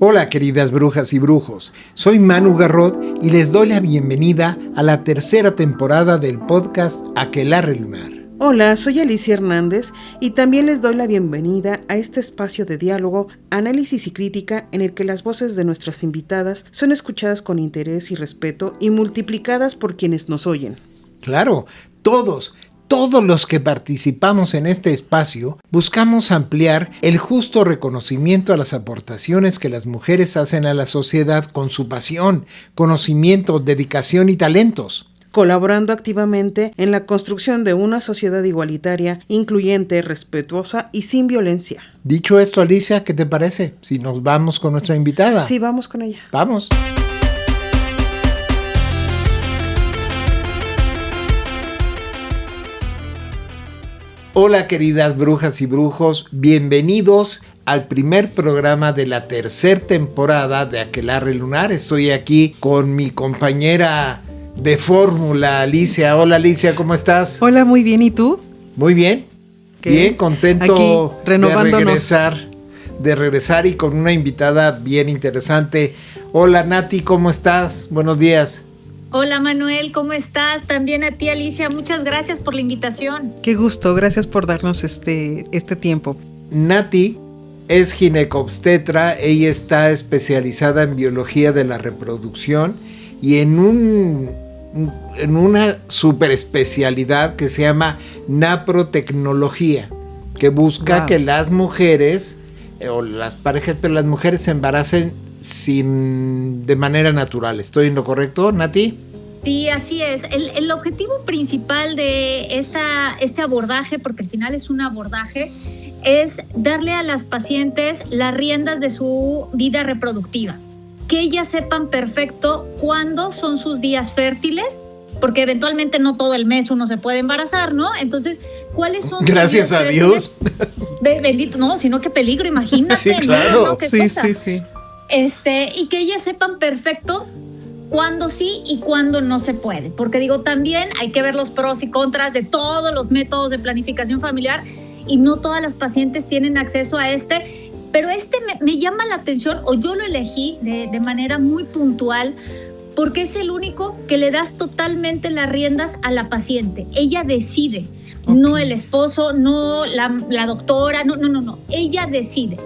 Hola queridas brujas y brujos, soy Manu Garrod y les doy la bienvenida a la tercera temporada del podcast Aquelarre Lunar. Hola, soy Alicia Hernández y también les doy la bienvenida a este espacio de diálogo, análisis y crítica en el que las voces de nuestras invitadas son escuchadas con interés y respeto y multiplicadas por quienes nos oyen. Claro, todos los que participamos en este espacio buscamos ampliar el justo reconocimiento a las aportaciones que las mujeres hacen a la sociedad con su pasión, conocimiento, dedicación y talentos, colaborando activamente en la construcción de una sociedad igualitaria, incluyente, respetuosa y sin violencia. Dicho esto, Alicia, ¿qué te parece si nos vamos con nuestra invitada? Sí, vamos con ella. Vamos. Hola queridas brujas y brujos, bienvenidos al primer programa de la tercera temporada de Aquelarre Lunar. Estoy aquí con mi compañera de fórmula, Alicia. Hola Alicia, ¿cómo estás? Hola, muy bien, ¿y tú? Muy bien, bien, contento aquí, renovándonos. de regresar y con una invitada bien interesante. Hola Nati, ¿cómo estás? Buenos días. Hola Manuel, ¿cómo estás? También a ti Alicia, muchas gracias por la invitación. Qué gusto, gracias por darnos este tiempo. Nati es ginecobstetra, ella está especializada en biología de la reproducción y en una super especialidad que se llama naprotecnología, que busca que las mujeres o las parejas, pero las mujeres se embaracen de manera natural. ¿Estoy en lo correcto, Nati? Sí, así es. El objetivo principal de este abordaje, porque al final es un abordaje, es darle a las pacientes las riendas de su vida reproductiva. Que ellas sepan perfecto cuándo son sus días fértiles, porque eventualmente no todo el mes uno se puede embarazar, ¿no? Entonces, ¿cuáles son Gracias sus días a Dios. Bendito, no, sino que peligro, imagínate. Sí, claro. ¿No? ¿Qué Sí. Y que ellas sepan perfecto cuándo sí y cuándo no se puede. Porque digo, también hay que ver los pros y contras de todos los métodos de planificación familiar y no todas las pacientes tienen acceso a pero me llama la atención, o yo lo elegí de manera muy puntual, porque es el único que le das totalmente las riendas a la paciente. Ella decide, no el esposo, no la doctora, no. Ella decide.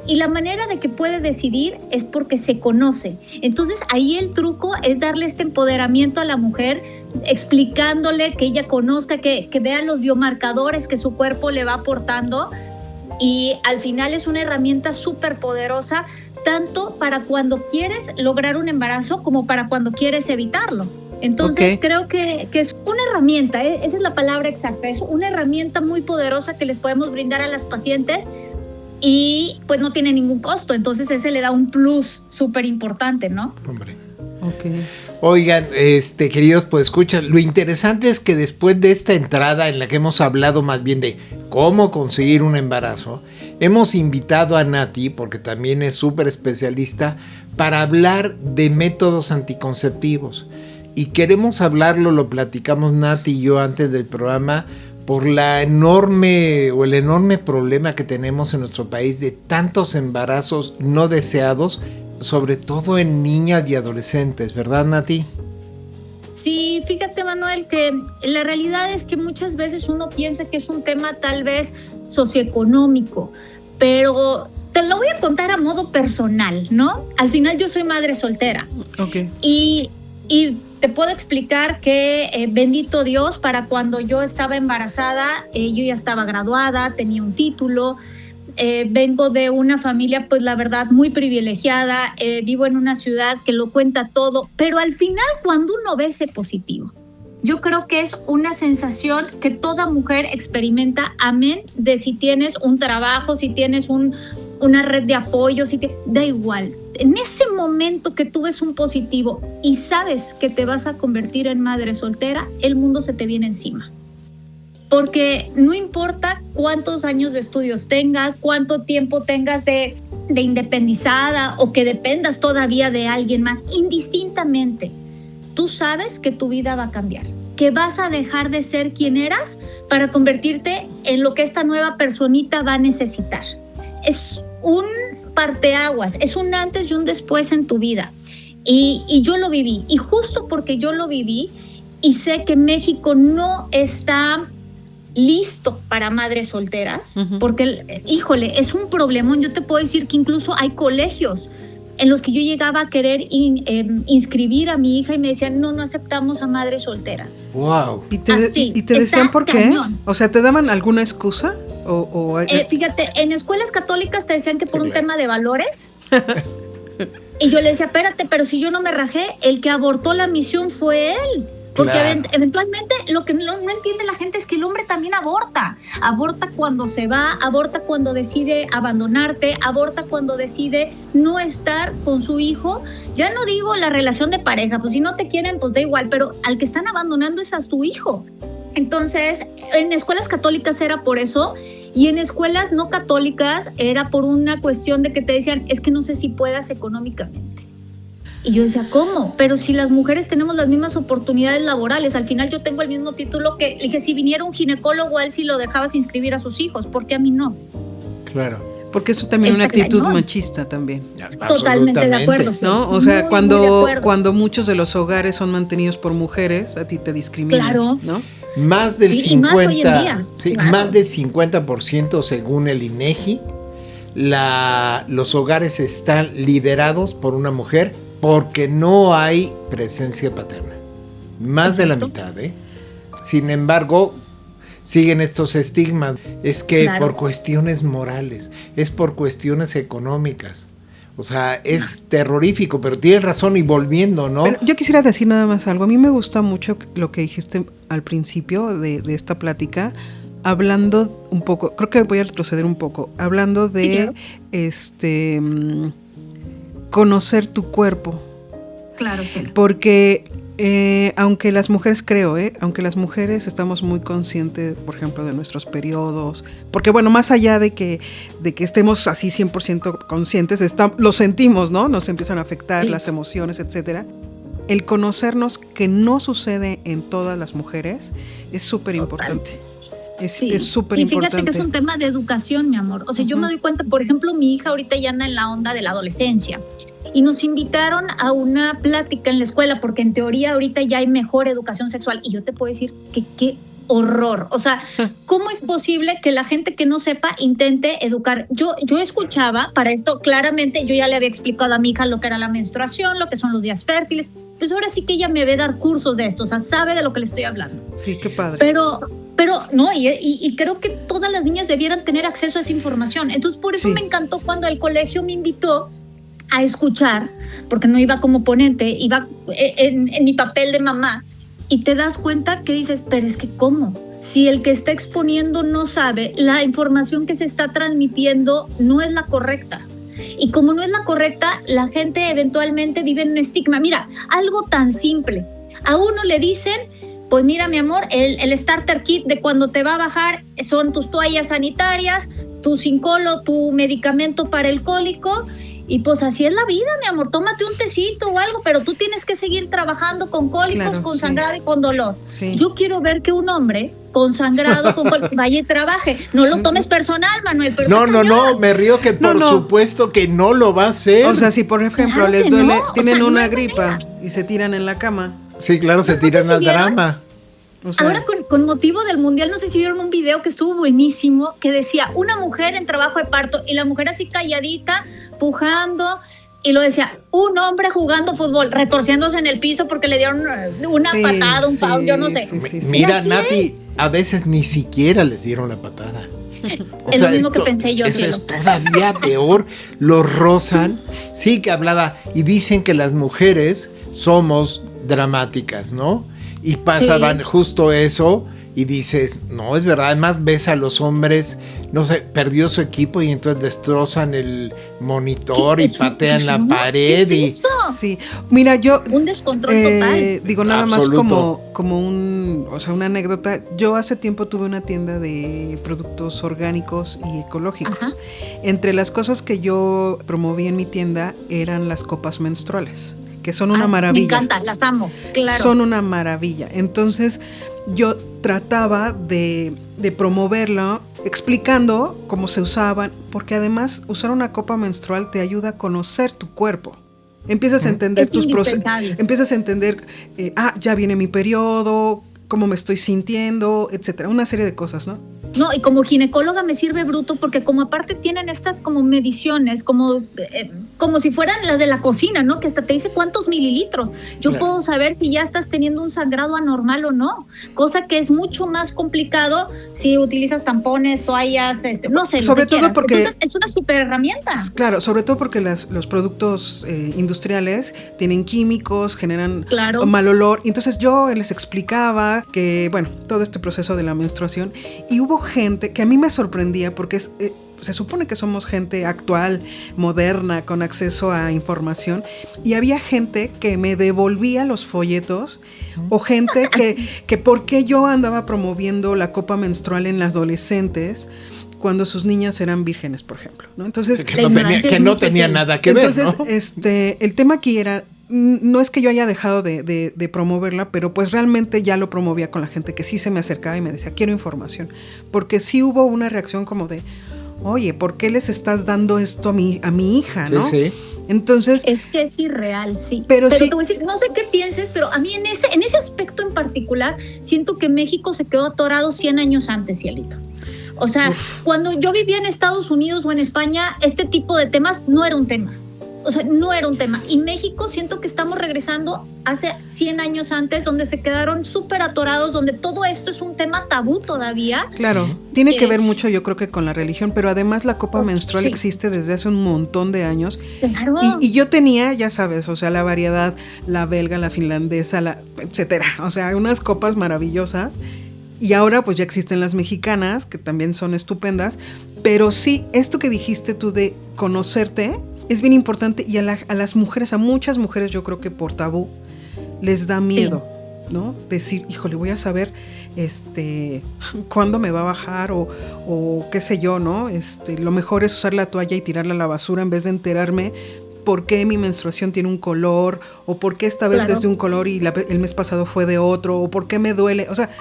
Y la manera de que puede decidir es porque se conoce. Entonces ahí el truco es darle este empoderamiento a la mujer, explicándole que ella conozca, que vea los biomarcadores que su cuerpo le va aportando. Y al final es una herramienta súper poderosa, tanto para cuando quieres lograr un embarazo como para cuando quieres evitarlo. Entonces creo que es una herramienta, esa es la palabra exacta, es una herramienta muy poderosa que les podemos brindar a las pacientes. Y pues no tiene ningún costo, entonces ese le da un plus súper importante, ¿no? Hombre. Oigan, queridos, pues escuchan, lo interesante es que después de esta entrada en la que hemos hablado más bien de cómo conseguir un embarazo, hemos invitado a Nati, porque también es súper especialista, para hablar de métodos anticonceptivos. Y queremos hablarlo, lo platicamos Nati y yo antes del programa, por el enorme problema que tenemos en nuestro país de tantos embarazos no deseados, sobre todo en niñas y adolescentes, ¿verdad, Nati? Sí, fíjate, Manuel, que la realidad es que muchas veces uno piensa que es un tema tal vez socioeconómico, pero te lo voy a contar a modo personal, ¿no? Al final yo soy madre soltera. Y te puedo explicar que, bendito Dios, para cuando yo estaba embarazada, yo ya estaba graduada, tenía un título, vengo de una familia, pues la verdad, muy privilegiada, vivo en una ciudad que lo cuenta todo, pero al final cuando uno ve ese positivo, yo creo que es una sensación que toda mujer experimenta, amén de si tienes un trabajo, si tienes una red de apoyo, da igual. En ese momento que tú ves un positivo y sabes que te vas a convertir en madre soltera, el mundo se te viene encima. Porque no importa cuántos años de estudios tengas, cuánto tiempo tengas de independizada o que dependas todavía de alguien más, indistintamente, tú sabes que tu vida va a cambiar, que vas a dejar de ser quien eras para convertirte en lo que esta nueva personita va a necesitar. Es un parteaguas, es un antes y un después en tu vida. Y yo lo viví, y justo porque yo lo viví y sé que México no está listo para madres solteras, porque, híjole, es un problemón. Yo te puedo decir que incluso hay colegios en los que yo llegaba a querer inscribir a mi hija y me decían, no aceptamos a madres solteras. Wow. ¿Y te decían por qué? Cañón. O sea, ¿te daban alguna excusa? Fíjate, en escuelas católicas te decían que por un tema de valores. Y yo le decía, espérate, pero si yo no me rajé, el que abortó la misión fue él. Porque eventualmente lo que no entiende la gente es que el hombre también aborta. Aborta cuando se va, aborta cuando decide abandonarte, aborta cuando decide no estar con su hijo. Ya no digo la relación de pareja, pues si no te quieren, pues da igual, pero al que están abandonando es a tu hijo. Entonces, en escuelas católicas era por eso, y en escuelas no católicas era por una cuestión de que te decían, es que no sé si puedas económicamente. Y yo decía, ¿cómo? Pero si las mujeres tenemos las mismas oportunidades laborales, al final yo tengo el mismo título que, le dije, si viniera un ginecólogo, a él sí lo dejabas inscribir a sus hijos, ¿por qué a mí no? Claro. Porque eso también es una actitud machista también. Totalmente de acuerdo. Sí. ¿No? O sea, cuando muchos de los hogares son mantenidos por mujeres, a ti te discriminan. Claro. ¿No? Más del 50%, claro. Más del 50% según el INEGI, los hogares están liderados por una mujer porque no hay presencia paterna. Más de la mitad, ¿eh? Sin embargo, siguen estos estigmas. Es que por cuestiones morales, es por cuestiones económicas. O sea, es terrorífico, pero tienes razón, y volviendo, ¿no? Pero yo quisiera decir nada más algo. A mí me gusta mucho lo que dijiste al principio de esta plática, hablando un poco, creo que voy a retroceder un poco, hablando de conocer tu cuerpo. Claro. Porque aunque las mujeres, aunque las mujeres estamos muy conscientes, por ejemplo, de nuestros periodos, porque bueno, más allá de que estemos así 100% conscientes, lo sentimos, ¿no? Nos empiezan a afectar las emociones, etcétera. El conocernos, que no sucede en todas las mujeres, es súper importante. Es súper importante. Y fíjate que es un tema de educación, mi amor. O sea, yo me doy cuenta, por ejemplo, mi hija ahorita ya anda en la onda de la adolescencia. Y nos invitaron a una plática en la escuela, porque en teoría ahorita ya hay mejor educación sexual. Y yo te puedo decir que qué horror. O sea, ¿cómo es posible que la gente que no sepa intente educar? Yo escuchaba, para esto claramente yo ya le había explicado a mi hija lo que era la menstruación, lo que son los días fértiles. Pues ahora sí que ella me ve dar cursos de esto, o sea, sabe de lo que le estoy hablando. Sí, qué padre. Pero no, y creo que todas las niñas debieran tener acceso a esa información. Entonces, por eso me encantó cuando el colegio me invitó a escuchar, porque no iba como ponente, iba en mi papel de mamá, y te das cuenta que dices, pero es que ¿cómo? Si el que está exponiendo no sabe, la información que se está transmitiendo no es la correcta. Y como no es la correcta, la gente eventualmente vive en un estigma. Mira, algo tan simple. A uno le dicen, pues mira, mi amor, el starter kit de cuando te va a bajar son tus toallas sanitarias, tu Sincolo, tu medicamento para el cólico. Y pues así es la vida, mi amor, tómate un tecito o algo, pero tú tienes que seguir trabajando con cólicos, con sangrado y con dolor. Sí. Yo quiero ver que un hombre con sangrado, con cólicos, vaya y trabaje. No lo tomes personal, Manuel. Pero no, me río que por supuesto que no lo va a hacer. O sea, si por ejemplo les duele, tienen una gripa y se tiran en la cama. Sí, claro, se tiran al drama. O sea, ahora con motivo del mundial, no sé si vieron un video que estuvo buenísimo, que decía una mujer en trabajo de parto y la mujer así calladita, pujando, y lo decía un hombre jugando fútbol, retorciéndose en el piso porque le dieron una patada, un foul, yo no sé. Mira, Nati, a veces ni siquiera les dieron la patada. Es lo mismo que pensé yo. Eso es todavía peor, lo rozan. Sí, que hablaba, y dicen que las mujeres somos dramáticas, ¿no? Y pasaban justo eso y dices, no, es verdad. Además ves a los hombres, no sé, perdió su equipo y entonces destrozan el monitor y patean la pared. ¿Qué es eso? Sí, mira, yo... Un descontrol total. Digo, nada Absoluto. Más como una anécdota. Yo hace tiempo tuve una tienda de productos orgánicos y ecológicos. Ajá. Entre las cosas que yo promoví en mi tienda eran las copas menstruales, que son una maravilla. Me encantan, las amo, claro. Son una maravilla. Entonces, yo trataba de promoverlo explicando cómo se usaban, porque además usar una copa menstrual te ayuda a conocer tu cuerpo. Empiezas a entender tus procesos, empiezas a entender, ya viene mi periodo, cómo me estoy sintiendo, etcétera, una serie de cosas, ¿no? No, y como ginecóloga me sirve bruto porque como aparte tienen estas como mediciones, como si fueran las de la cocina, ¿no? Que hasta te dice cuántos mililitros. Yo puedo saber si ya estás teniendo un sangrado anormal o no, cosa que es mucho más complicado si utilizas tampones, toallas, no sé, sobre todo quieras. Porque entonces es una súper herramienta. Claro, sobre todo porque los productos industriales tienen químicos, generan mal olor. Entonces yo les explicaba que, bueno, todo este proceso de la menstruación, y hubo gente que a mí me sorprendía porque se supone que somos gente actual, moderna, con acceso a información, y había gente que me devolvía los folletos o gente que por qué yo andaba promoviendo la copa menstrual en las adolescentes cuando sus niñas eran vírgenes, por ejemplo, ¿no? Entonces, que no tenía nada que ver, ¿no? El tema aquí era, no es que yo haya dejado de promoverla, pero pues realmente ya lo promovía con la gente que sí se me acercaba y me decía, quiero información. Porque sí hubo una reacción como de, oye, ¿por qué les estás dando esto a mi hija, no? Sí. Entonces, es que es irreal, sí. Pero sí, te voy a decir, no sé qué pienses, pero a mí en ese aspecto en particular, siento que México se quedó atorado 100 años antes, Cielito. O sea, cuando yo vivía en Estados Unidos o en España, este tipo de temas no era un tema. O sea, no era un tema. Y México siento que estamos regresando hace 100 años antes, donde se quedaron súper atorados, donde todo esto es un tema tabú todavía. Claro, tiene que ver mucho yo creo que con la religión, pero además la copa menstrual existe desde hace un montón de años. Claro. Y yo tenía, ya sabes, o sea, la variedad, la belga, la finlandesa, etcétera. O sea, unas copas maravillosas. Y ahora pues ya existen las mexicanas, que también son estupendas. Pero sí, esto que dijiste tú de conocerte es bien importante, y a las mujeres, a muchas mujeres yo creo que por tabú les da miedo, ¿no? Decir, híjole, voy a saber cuándo me va a bajar o qué sé yo, ¿no? Lo mejor es usar la toalla y tirarla a la basura en vez de enterarme por qué mi menstruación tiene un color, o por qué esta vez es de un color y el mes pasado fue de otro, o por qué me duele. O sea,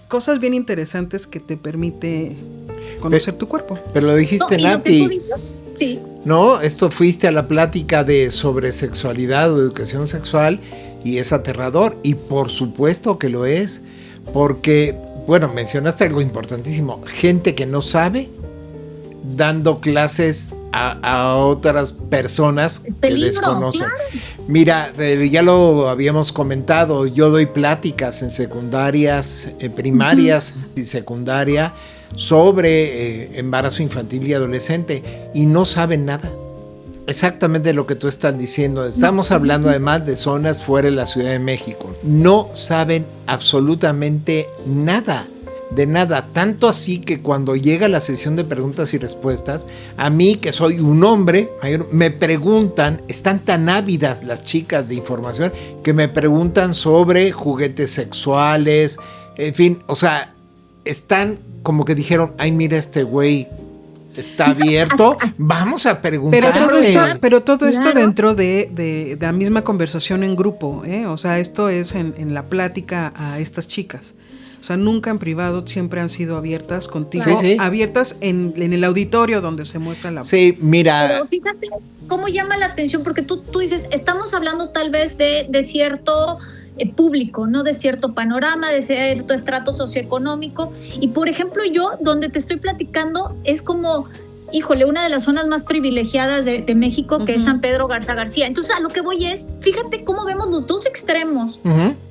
cosas bien interesantes que te permite conocer tu cuerpo. Pero lo dijiste, Nati. Sí. No, fuiste a la plática sobre sexualidad o educación sexual, y es aterrador, y por supuesto que lo es, porque, bueno, mencionaste algo importantísimo, gente que no sabe dando clases a otras personas que desconocen. Claro. Mira, ya lo habíamos comentado, yo doy pláticas en secundarias, primarias y secundaria sobre embarazo infantil y adolescente, y no saben nada. Exactamente lo que tú estás diciendo. Estamos hablando además de zonas fuera de la Ciudad de México. No saben absolutamente nada. De nada, tanto así que cuando llega la sesión de preguntas y respuestas, a mí, que soy un hombre, me preguntan, están tan ávidas las chicas de información, que me preguntan sobre juguetes sexuales, en fin, o sea, están como que dijeron, ay, mira, este güey está abierto, vamos a preguntarle. Pero todo esto dentro de la misma conversación en grupo, ¿eh? O sea, esto es en la plática a estas chicas. O sea, nunca en privado, siempre han sido abiertas contigo, abiertas en el auditorio donde se muestra la... Sí, mira... Pero fíjate cómo llama la atención, porque tú dices, estamos hablando tal vez de cierto público, ¿no? De cierto panorama, de cierto estrato socioeconómico. Y, por ejemplo, yo, donde te estoy platicando, es como... híjole, una de las zonas más privilegiadas de México, que es San Pedro Garza García. Entonces, a lo que voy es, fíjate cómo vemos los dos extremos,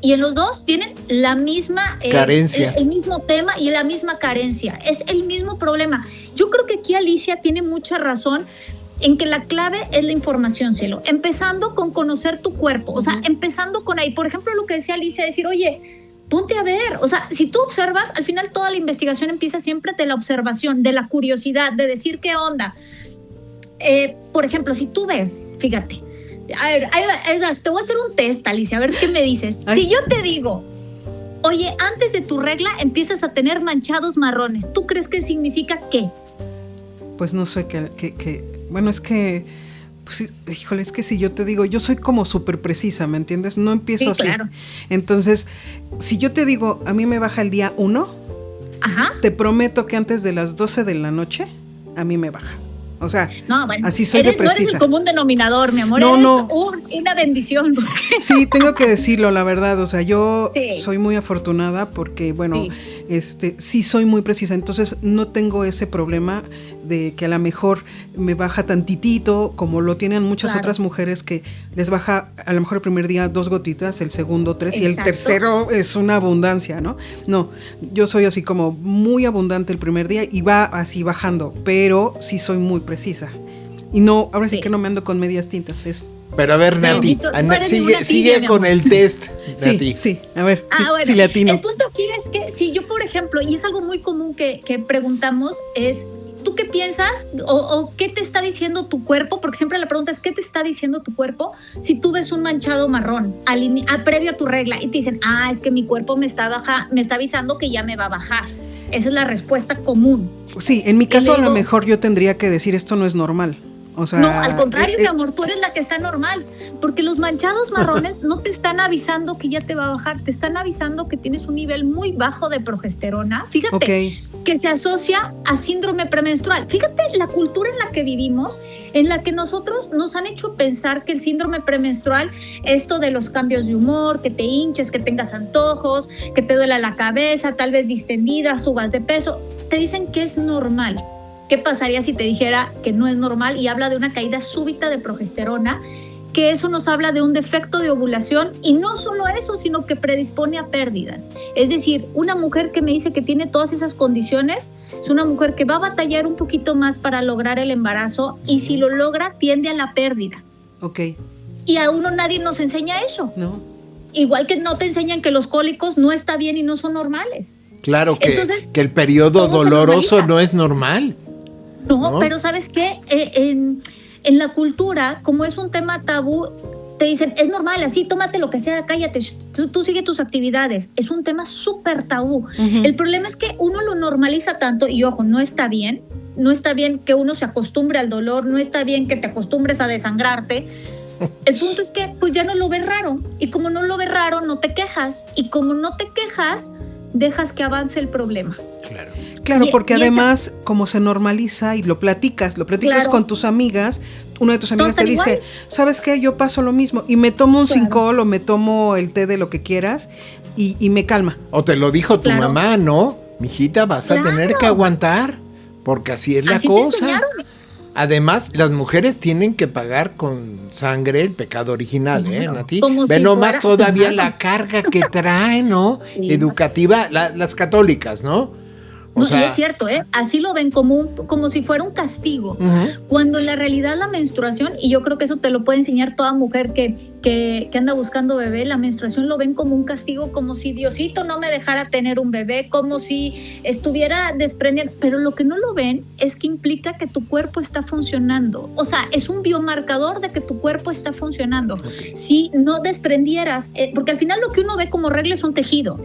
y en los dos tienen la misma carencia, el mismo tema y la misma carencia, es el mismo problema. Yo creo que aquí Alicia tiene mucha razón en que la clave es la información, Cielo, empezando con conocer tu cuerpo, o sea, empezando con ahí. Por ejemplo, lo que decía Alicia, decir, oye, ponte a ver, o sea, si tú observas, al final toda la investigación empieza siempre de la observación, de la curiosidad, de decir qué onda. Por ejemplo, si tú ves, fíjate, a ver, te voy a hacer un test, Alicia, a ver qué me dices. Si yo te digo, oye, antes de tu regla empiezas a tener manchados marrones, ¿tú crees que significa qué? Pues no sé, bueno, es que... Pues, híjole, es que si yo te digo, yo soy como súper precisa, ¿me entiendes? No empiezo así. Claro. Entonces, si yo te digo, a mí me baja el día 1, Ajá. Te prometo que antes de las 12 de la noche, a mí me baja. O sea, no, bueno, así soy de precisa. No eres el común denominador, mi amor. No, eres no. Una bendición. Sí, tengo que decirlo, la verdad. O sea, yo soy muy afortunada porque, bueno, sí soy muy precisa. Entonces, no tengo ese problema de que a lo mejor me baja tantitito, como lo tienen muchas otras mujeres que les baja a lo mejor el primer día 2 gotitas, el segundo 3 y el tercero es una abundancia, ¿no? No, yo soy así como muy abundante el primer día y va así bajando, pero sí soy muy precisa. Y no, ahora sí que no me ando con medias tintas, Pero a ver, Nati, sigue con el test, Nati. Sí, a ver, bueno, si le atino. El punto aquí es que si yo, por ejemplo, y es algo muy común que preguntamos, es ¿tú qué piensas o qué te está diciendo tu cuerpo? Porque siempre la pregunta es ¿qué te está diciendo tu cuerpo? Si tú ves un manchado marrón previo a tu regla y te dicen, es que mi cuerpo me está avisando que ya me va a bajar. Esa es la respuesta común. Sí, en mi caso a lo mejor yo tendría que decir esto no es normal. O sea, no, al contrario, mi amor, tú eres la que está normal, porque los manchados marrones no te están avisando que ya te va a bajar, te están avisando que tienes un nivel muy bajo de progesterona, fíjate, que se asocia a síndrome premenstrual. Fíjate la cultura en la que vivimos, en la que nosotros nos han hecho pensar que el síndrome premenstrual, esto de los cambios de humor, que te hinches, que tengas antojos, que te duela la cabeza, tal vez distendida, subas de peso, te dicen que es normal. ¿Qué pasaría si te dijera que no es normal y habla de una caída súbita de progesterona? Que eso nos habla de un defecto de ovulación y no solo eso, sino que predispone a pérdidas. Es decir, una mujer que me dice que tiene todas esas condiciones es una mujer que va a batallar un poquito más para lograr el embarazo y si lo logra tiende a la pérdida. Y a uno nadie nos enseña eso. No. Igual que no te enseñan que los cólicos no está bien y no son normales. Claro que, entonces, que el periodo doloroso no es normal. No, pero ¿sabes qué? En la cultura, como es un tema tabú, te dicen, es normal, así, tómate lo que sea, cállate, tú sigue tus actividades. Es un tema súper tabú. Uh-huh. El problema es que uno lo normaliza tanto, y ojo, no está bien que uno se acostumbre al dolor, no está bien que te acostumbres a desangrarte. El punto es que pues ya no lo ves raro, y como no lo ves raro, no te quejas, y como no te quejas, dejas que avance el problema. Claro, porque además, como se normaliza y lo platicas con tus amigas, una de tus amigas te dice, ¿sabes qué? Yo paso lo mismo y me tomo un Sincol o me tomo el té de lo que quieras y me calma. O te lo dijo tu mamá, ¿no? Mijita, vas a tener que aguantar porque así es la cosa. Además, las mujeres tienen que pagar con sangre el pecado original, Nati? Ve nomás todavía la carga que trae, ¿no? Sí. Educativa, las católicas, ¿no? No, y es cierto, así lo ven como si fuera un castigo, cuando en la realidad la menstruación, y yo creo que eso te lo puede enseñar toda mujer que anda buscando bebé, la menstruación lo ven como un castigo, como si Diosito no me dejara tener un bebé, como si estuviera desprendiendo, pero lo que no lo ven es que implica que tu cuerpo está funcionando, o sea, es un biomarcador de que tu cuerpo está funcionando. Si no desprendieras, porque al final lo que uno ve como regla es un tejido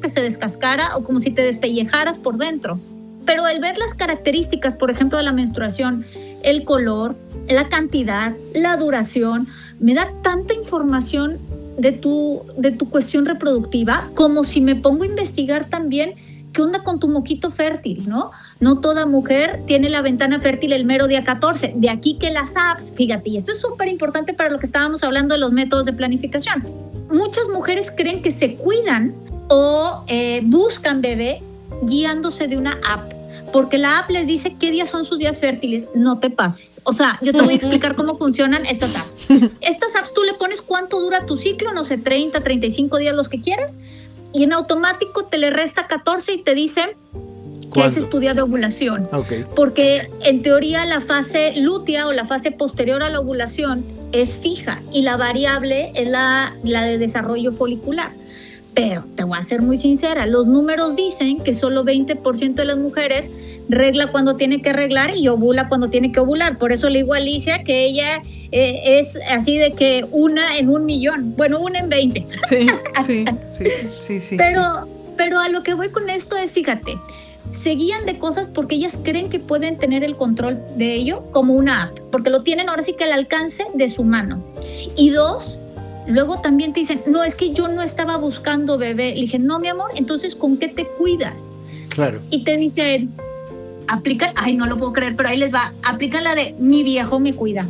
que se descascara o como si te despellejaras por dentro, pero el ver las características, por ejemplo, de la menstruación, el color, la cantidad, la duración, me da tanta información de tu cuestión reproductiva, como si me pongo a investigar también qué onda con tu moquito fértil, ¿no? No toda mujer tiene la ventana fértil el mero día 14, de aquí que las apps, fíjate, y esto es súper importante para lo que estábamos hablando de los métodos de planificación. Muchas mujeres creen que se cuidan o buscan bebé guiándose de una app, porque la app les dice qué días son sus días fértiles. No te pases. O sea, yo te voy a explicar cómo funcionan estas apps. Estas apps tú le pones cuánto dura tu ciclo, no sé, 30, 35 días, los que quieras, y en automático te le resta 14 y te dice que ese es tu día de ovulación. Porque en teoría la fase lútea o la fase posterior a la ovulación es fija y la variable es la de desarrollo folicular. Pero te voy a ser muy sincera, los números dicen que solo 20% de las mujeres regla cuando tiene que reglar y ovula cuando tiene que ovular. Por eso le digo a Alicia que ella es así de que una en 1,000,000. Bueno, una en 20. Sí. Pero a lo que voy con esto es, fíjate, se guían de cosas porque ellas creen que pueden tener el control de ello como una app, porque lo tienen ahora sí que al alcance de su mano. Y dos, luego también te dicen, no, es que yo no estaba buscando bebé. Le dije, no, mi amor, entonces, ¿con qué te cuidas? Claro. Y te dicen, aplican, ay, no lo puedo creer, pero ahí les va, aplican la de mi viejo me cuida.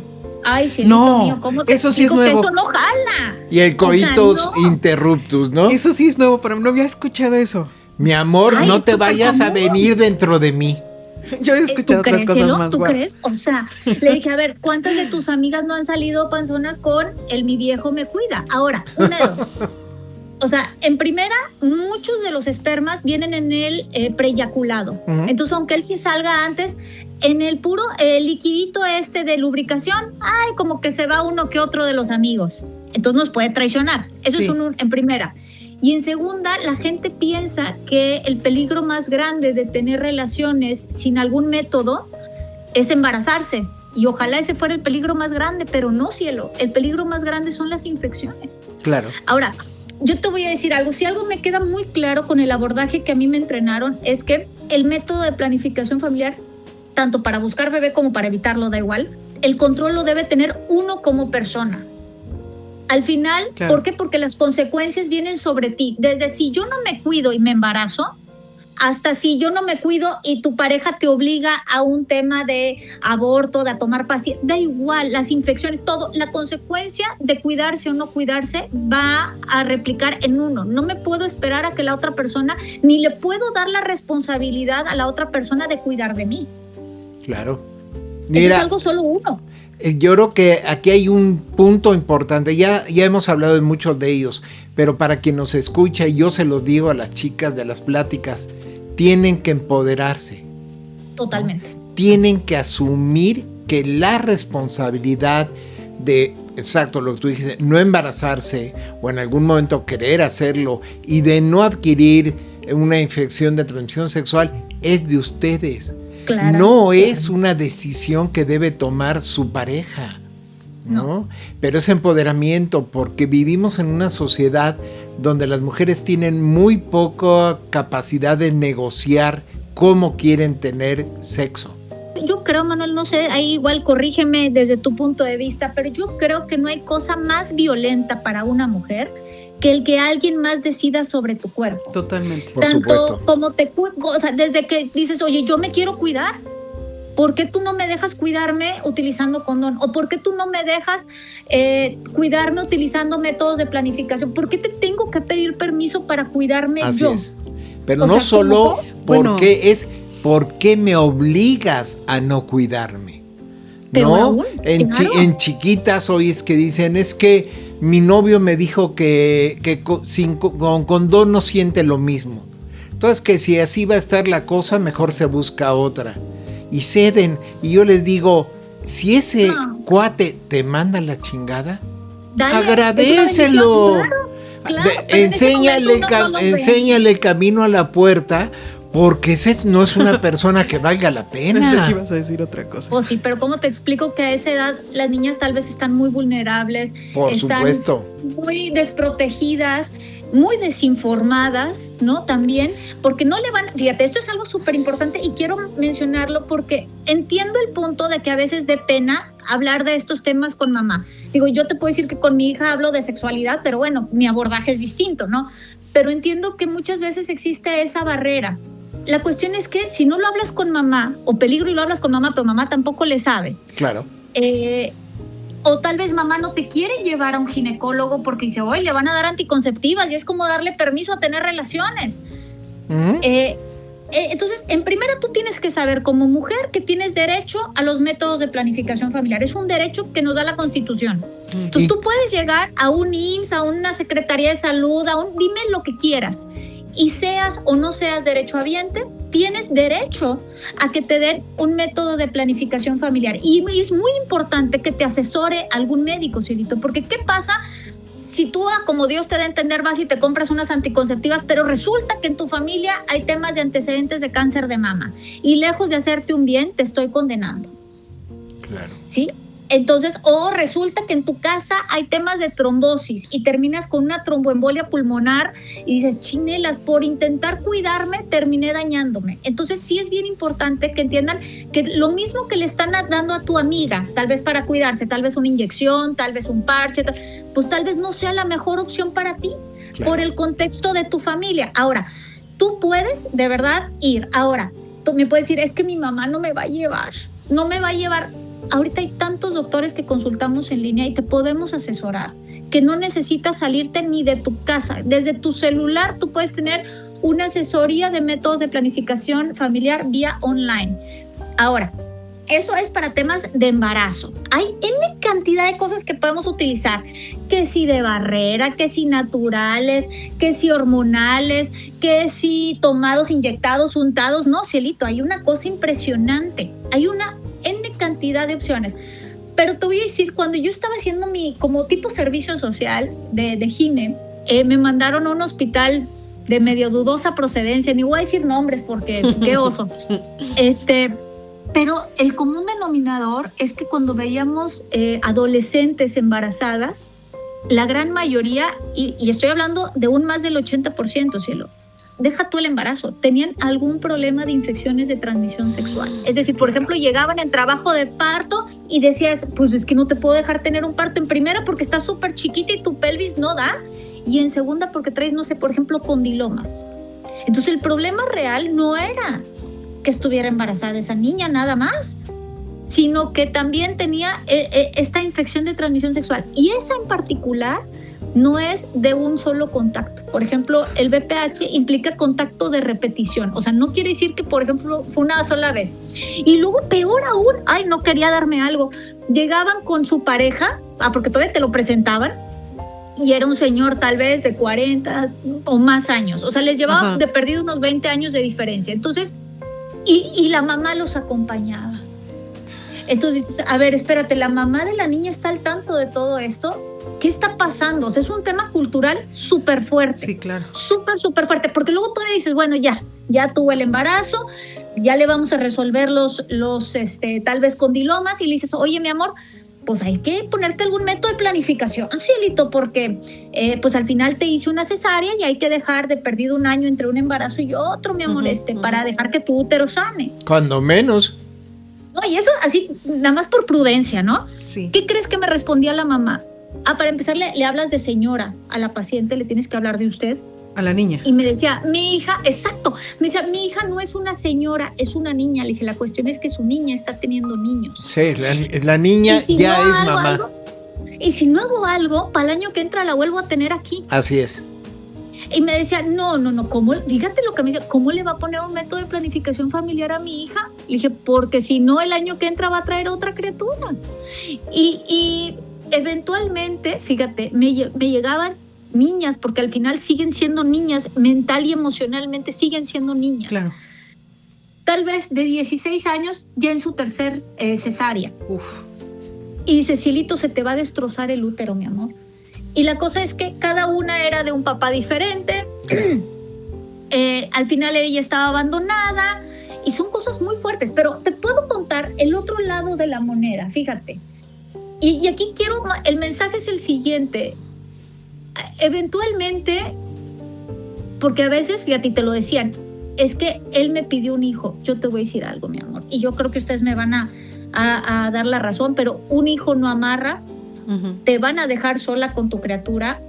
Ay, cielito mío, ¿cómo te eso sí es explico que nuevo. eso no jala? Y el coitus no. interruptus, ¿no? Eso sí es nuevo, pero no había escuchado eso. Mi amor, Ay, no es te súper vayas a común. venir dentro de mí. Yo he escuchado ¿Tú otras crees, cosas cielo? más ¿Tú guapas. crees? O sea, le dije, a ver, ¿cuántas de tus amigas no han salido panzonas con el mi viejo me cuida? Ahora, una de dos. O sea, en primera, muchos de los espermas vienen en el preeyaculado. Ujú. Entonces, aunque él sí salga antes, en el puro liquidito de lubricación, ay, como que se va uno que otro de los amigos. Entonces nos puede traicionar. Eso Sí. es en primera. Y en segunda, la gente piensa que el peligro más grande de tener relaciones sin algún método es embarazarse. Y ojalá ese fuera el peligro más grande, pero no, cielo. El peligro más grande son las infecciones. Claro. Ahora, yo te voy a decir algo. Si algo me queda muy claro con el abordaje que a mí me entrenaron es que el método de planificación familiar, tanto para buscar bebé como para evitarlo, da igual, el control lo debe tener uno como persona. Al final, Claro. ¿por qué? Porque las consecuencias vienen sobre ti. Desde si yo no me cuido y me embarazo, hasta si yo no me cuido y tu pareja te obliga a un tema de aborto, de a tomar pastillas, da igual, las infecciones, todo. La consecuencia de cuidarse o no cuidarse va a replicar en uno. No me puedo esperar a que la otra persona, ni le puedo dar la responsabilidad a la otra persona de cuidar de mí. Claro. Eso Mira, es algo solo uno. yo creo que aquí hay un punto importante. Ya hemos hablado de muchos de ellos, pero para quien nos escucha, y yo se los digo a las chicas de las pláticas, tienen que empoderarse. Totalmente. Tienen que asumir que la responsabilidad de, exacto, lo que tú dijiste, no embarazarse o en algún momento querer hacerlo y de no adquirir una infección de transmisión sexual es de ustedes. Claro. No es una decisión que debe tomar su pareja, ¿no? Pero es empoderamiento, porque vivimos en una sociedad donde las mujeres tienen muy poca capacidad de negociar cómo quieren tener sexo. Yo creo, Manuel, no sé, ahí igual corrígeme desde tu punto de vista, pero yo creo que no hay cosa más violenta para una mujer que el que alguien más decida sobre tu cuerpo. Totalmente. Por Tanto supuesto. como o sea, desde que dices, oye, yo me quiero cuidar, ¿por qué tú no me dejas cuidarme utilizando condón? ¿O por qué tú no me dejas cuidarme utilizando métodos de planificación? ¿Por qué te tengo que pedir permiso para cuidarme Así yo? es. Pero O no sea, solo Bueno. porque es ¿por qué me obligas a no cuidarme? Pero ¿no? aún, claro. En chiquitas hoy es que dicen, es que mi novio me dijo que con condón no siente lo mismo. Entonces que si así va a estar la cosa, mejor se busca otra. Y ceden. Y yo les digo, si ese cuate te manda la chingada, Dale, agradécelo. es una bendición, claro, pero en ese Enséñale, momento uno no lo ve. enséñale el camino a la puerta, porque ese no es una persona que valga la Pensé que pena. ibas a decir otra cosa. Pues sí, pero ¿cómo te explico que a esa edad las niñas tal vez están muy vulnerables, Por están supuesto. muy desprotegidas, muy desinformadas, ¿no? También, porque no le van, fíjate, esto es algo súper importante y quiero mencionarlo porque entiendo el punto de que a veces dé pena hablar de estos temas con mamá. Digo, yo te puedo decir que con mi hija hablo de sexualidad, pero bueno, mi abordaje es distinto, ¿no? Pero entiendo que muchas veces existe esa barrera. La cuestión es que si no lo hablas con mamá, o peligro y lo hablas con mamá, pero mamá tampoco le sabe, Claro. o tal vez mamá no te quiere llevar a un ginecólogo porque dice, oye, le van a dar anticonceptivas y es como darle permiso a tener relaciones. Ujú. Entonces, en primera tú tienes que saber como mujer que tienes derecho a los métodos de planificación familiar. Es un derecho que nos da la Constitución. Entonces Y- tú puedes llegar a un IMSS, a una Secretaría de Salud, dime lo que quieras. Y seas o no seas derechohabiente, tienes derecho a que te den un método de planificación familiar. Y es muy importante que te asesore algún médico, Cielito, porque ¿qué pasa si tú, como Dios te da a entender, vas y te compras unas anticonceptivas, pero resulta que en tu familia hay temas de antecedentes de cáncer de mama y lejos de hacerte un bien, te estoy condenando? Claro. ¿Sí? Entonces, o resulta que en tu casa hay temas de trombosis y terminas con una tromboembolia pulmonar y dices, chinelas, por intentar cuidarme, terminé dañándome. Entonces, sí es bien importante que entiendan que lo mismo que le están dando a tu amiga, tal vez para cuidarse, tal vez una inyección, tal vez un parche, pues tal vez no sea la mejor opción para ti, Claro. por el contexto de tu familia. Ahora, tú puedes de verdad ir. Ahora, tú me puedes decir, es que mi mamá no me va a llevar. Ahorita hay tantos doctores que consultamos en línea y te podemos asesorar, que no necesitas salirte ni de tu casa. Desde tu celular tú puedes tener una asesoría de métodos de planificación familiar vía online. Ahora, eso es para temas de embarazo. Hay N cantidad de cosas que podemos utilizar, que si de barrera, que si naturales, que si hormonales, que si tomados, inyectados, untados. No, cielito, hay una cosa impresionante. Hay una N cantidad de opciones. Pero te voy a decir, cuando yo estaba haciendo mi como tipo servicio social de gine, me mandaron a un hospital de medio dudosa procedencia. Ni voy a decir nombres porque qué oso. Pero el común denominador es que cuando veíamos adolescentes embarazadas, la gran mayoría, y estoy hablando de un más del 80%, cielo, deja tú el embarazo, tenían algún problema de infecciones de transmisión sexual. Es decir, por ejemplo, llegaban en trabajo de parto y decías, pues es que no te puedo dejar tener un parto, en primera porque estás súper chiquita y tu pelvis no da, y en segunda porque traes, no sé, por ejemplo, condilomas. Entonces el problema real no era que estuviera embarazada esa niña nada más, sino que también tenía esta infección de transmisión sexual. Y esa en particular no es de un solo contacto. Por ejemplo, el BPH implica contacto de repetición. O sea, no quiere decir que, por ejemplo, fue una sola vez. Y luego, peor aún, no quería darme algo. Llegaban con su pareja, porque todavía te lo presentaban, y era un señor tal vez de 40 o más años. O sea, les llevaba de perdido unos 20 años de diferencia. Entonces, y la mamá los acompañaba. Entonces dices, a ver, espérate, ¿la mamá de la niña está al tanto de todo esto? ¿Qué está pasando? O sea, es un tema cultural súper fuerte. Sí, claro. Súper fuerte, porque luego tú le dices, bueno, ya tuvo el embarazo, ya le vamos a resolver los tal vez condilomas, y le dices, oye, mi amor, pues hay que ponerte algún método de planificación, cielito, porque pues al final te hice una cesárea y hay que dejar de perdido un año entre un embarazo y otro, mi amor, para dejar que tu útero sane. Cuando menos. No, y eso así, nada más por prudencia, ¿no? Sí. ¿Qué crees que me respondía la mamá? Para empezar, le hablas de señora a la paciente, le tienes que hablar de usted. A la niña. Y me decía, mi hija, exacto, me decía, mi hija no es una señora, es una niña. Le dije, la cuestión es que su niña está teniendo niños. Sí, la niña si ya no es mamá. Y si no hago algo, para el año que entra la vuelvo a tener aquí. Así es. Y me decía, no, ¿cómo? Fíjate lo que me decía, ¿cómo le va a poner un método de planificación familiar a mi hija? Le dije, porque si no, el año que entra va a traer otra criatura. Y eventualmente, fíjate, me llegaban niñas, porque al final siguen siendo niñas, mental y emocionalmente siguen siendo niñas. Claro. Tal vez de 16 años, ya en su tercer cesárea. Uf. Y dice, cielito, se te va a destrozar el útero, mi amor. Y la cosa es que cada una era de un papá diferente. Al final ella estaba abandonada y son cosas muy fuertes, pero te puedo contar el otro lado de la moneda, fíjate. Y aquí el mensaje es el siguiente. Eventualmente, porque a veces, fíjate, y te lo decían, es que él me pidió un hijo. Yo te voy a decir algo, mi amor, y yo creo que ustedes me van a dar la razón, pero un hijo no amarra. Te van a dejar sola con tu criatura,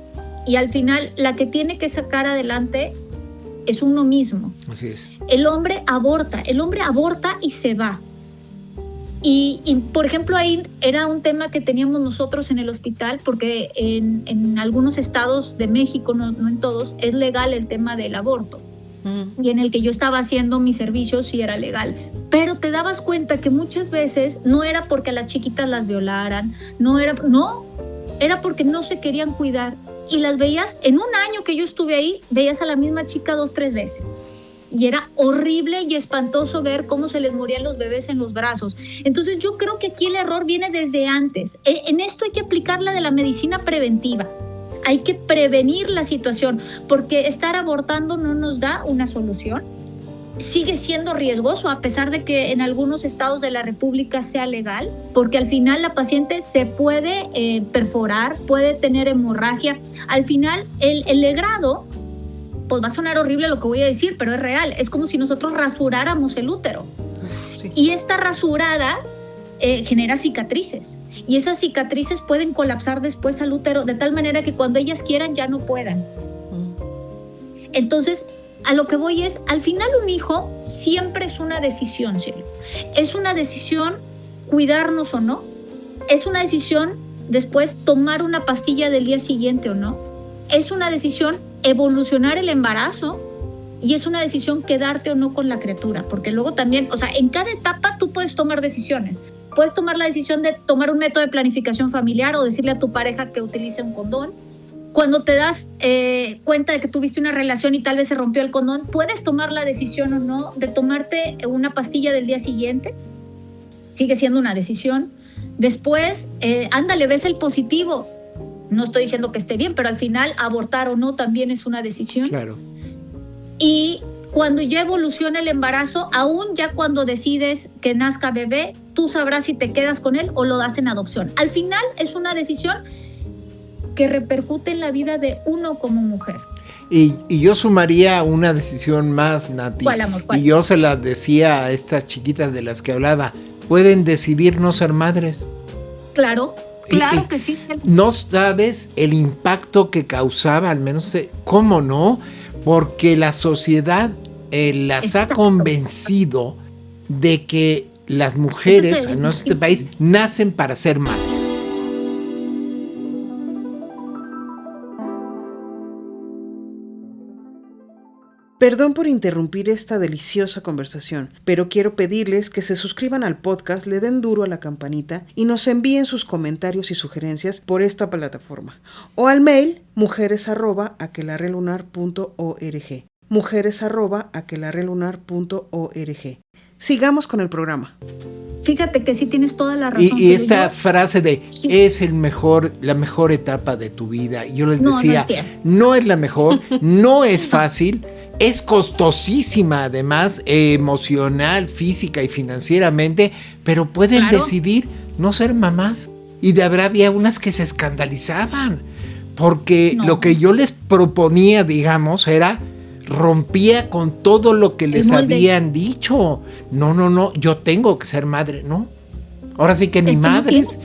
y al final la que tiene que sacar adelante es uno mismo. Así es. El hombre aborta y se va. Y por ejemplo, ahí era un tema que teníamos nosotros en el hospital, porque en algunos estados de México, no en todos, es legal el tema del aborto. Y en el que yo estaba haciendo mi servicio sí era legal. Pero te dabas cuenta que muchas veces no era porque a las chiquitas las violaran, era porque no se querían cuidar. Y las veías, en un año que yo estuve ahí, veías a la misma chica 2, 3 veces. Y era horrible y espantoso ver cómo se les morían los bebés en los brazos. Entonces yo creo que aquí el error viene desde antes. En esto hay que aplicar la de la medicina preventiva. Hay que prevenir la situación, porque estar abortando no nos da una solución. Sigue siendo riesgoso, a pesar de que en algunos estados de la República sea legal, porque al final la paciente se puede perforar, puede tener hemorragia. Al final el legrado, pues va a sonar horrible lo que voy a decir, pero es real. Es como si nosotros rasuráramos el útero. Sí. Y esta rasurada genera cicatrices. Y esas cicatrices pueden colapsar después al útero, de tal manera que cuando ellas quieran ya no puedan. Entonces, a lo que voy es, al final un hijo siempre es una decisión, Cielo. Es una decisión cuidarnos o no. Es una decisión después tomar una pastilla del día siguiente o no. Es una decisión evolucionar el embarazo y es una decisión quedarte o no con la criatura. Porque luego también, o sea, en cada etapa tú puedes tomar decisiones. Puedes tomar la decisión de tomar un método de planificación familiar o decirle a tu pareja que utilice un condón. Cuando te das cuenta de que tuviste una relación y tal vez se rompió el condón, puedes tomar la decisión o no de tomarte una pastilla del día siguiente. Sigue siendo una decisión. Después, ándale, ves el positivo. No estoy diciendo que esté bien, pero al final abortar o no también es una decisión. Claro. Y cuando ya evoluciona el embarazo, aún ya cuando decides que nazca bebé, tú sabrás si te quedas con él o lo das en adopción. Al final es una decisión que repercute en la vida de uno como mujer. Y yo sumaría una decisión más, Nati. ¿Cuál, amor? ¿Cuál? Y yo se las decía a estas chiquitas de las que hablaba. Pueden decidir no ser madres. Claro, claro que sí. No sabes el impacto que causaba, al menos, ¿cómo no? Porque la sociedad las ha convencido de que las mujeres en este país nacen para ser madres. Perdón por interrumpir esta deliciosa conversación, pero quiero pedirles que se suscriban al podcast, le den duro a la campanita y nos envíen sus comentarios y sugerencias por esta plataforma o al mail mujeres@aquelarrelunar.org mujeres@aquelarrelunar.org. Sigamos con el programa. Fíjate que sí tienes toda la razón. Y esta frase de es la mejor etapa de tu vida. Y yo les decía, no es la mejor, no es fácil. Es costosísima, además, emocional, física y financieramente, pero pueden decidir no ser mamás. Y de verdad había unas que se escandalizaban, porque lo que yo les proponía, digamos, rompía con todo lo que les habían dicho. No, yo tengo que ser madre, ¿no? Ahora sí que ni madres,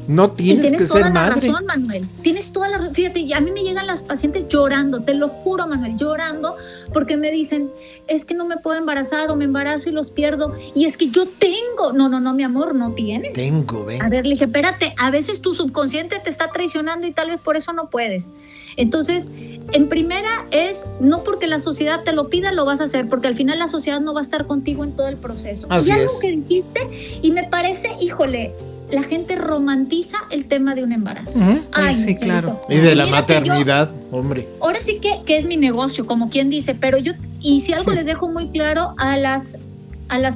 no tienes que ser madre. Tienes toda la razón, Manuel. Tienes toda la razón. Fíjate, a mí me llegan las pacientes llorando, te lo juro, Manuel, llorando, porque me dicen, es que no me puedo embarazar o me embarazo y los pierdo. Y es que yo tengo. No, mi amor, no tienes. Tengo, ven. A ver, le dije, espérate, a veces tu subconsciente te está traicionando y tal vez por eso no puedes. Entonces, en primera es, no porque la sociedad te lo pida, lo vas a hacer, porque al final la sociedad no va a estar contigo en todo el proceso. Así y algo es. que dijiste, y me parece, híjole, la gente romantiza el tema de un embarazo. Ay, sí, claro. Y de la maternidad, hombre. Ahora sí que es mi negocio, como quien dice, pero yo, y si algo les dejo muy claro a las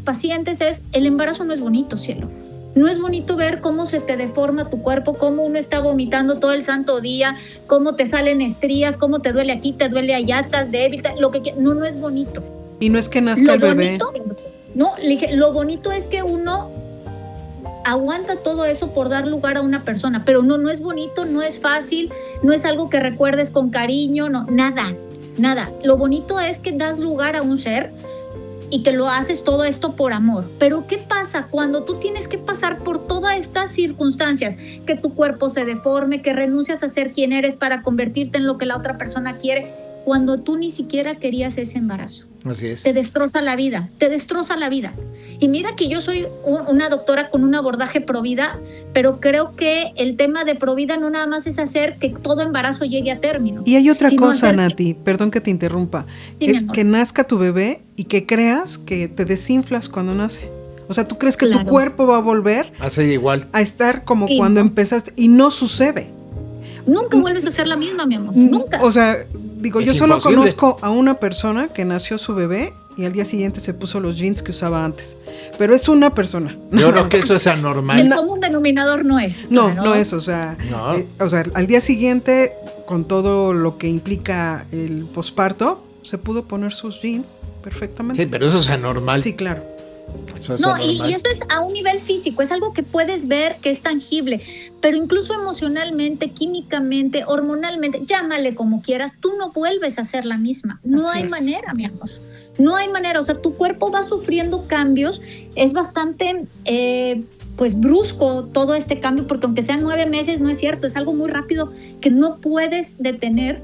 pacientes es, el embarazo no es bonito, cielo. No es bonito ver cómo se te deforma tu cuerpo, cómo uno está vomitando todo el santo día, cómo te salen estrías, cómo te duele aquí, te duele allá, estás débil, lo que no es bonito. Y no es que nazca el bebé. No, le dije, lo bonito es que uno aguanta todo eso por dar lugar a una persona, pero no es bonito, no es fácil, no es algo que recuerdes con cariño, no, nada. Lo bonito es que das lugar a un ser y que lo haces todo esto por amor. Pero ¿qué pasa cuando tú tienes que pasar por todas estas circunstancias? Que tu cuerpo se deforme, que renuncias a ser quien eres para convertirte en lo que la otra persona quiere, cuando tú ni siquiera querías ese embarazo. Así es. Te destroza la vida. Y mira que yo soy una doctora con un abordaje pro vida, pero creo que el tema de pro vida no nada más es hacer que todo embarazo llegue a término. Y hay otra cosa, Nati, perdón que te interrumpa, que nazca tu bebé y que creas que te desinflas cuando nace. O sea, tú crees que tu cuerpo va a volver a ser igual, a estar como cuando empezaste, y no sucede. Nunca vuelves a ser la misma, mi amor. Nunca. O sea, digo, yo solo conozco a una persona que nació su bebé y al día siguiente se puso los jeans que usaba antes. Pero es una persona. Yo creo que eso es anormal. El común denominador no es. No es, o sea, al día siguiente, con todo lo que implica el posparto, se pudo poner sus jeans perfectamente. Sí, pero eso es anormal. Sí, claro. Y eso es a un nivel físico, es algo que puedes ver, que es tangible, pero incluso emocionalmente, químicamente, hormonalmente, llámale como quieras, tú no vuelves a ser la misma. No hay manera, mi amor. No hay manera, o sea, tu cuerpo va sufriendo cambios, es bastante brusco todo este cambio, porque aunque sean 9 meses, no es cierto, es algo muy rápido que no puedes detener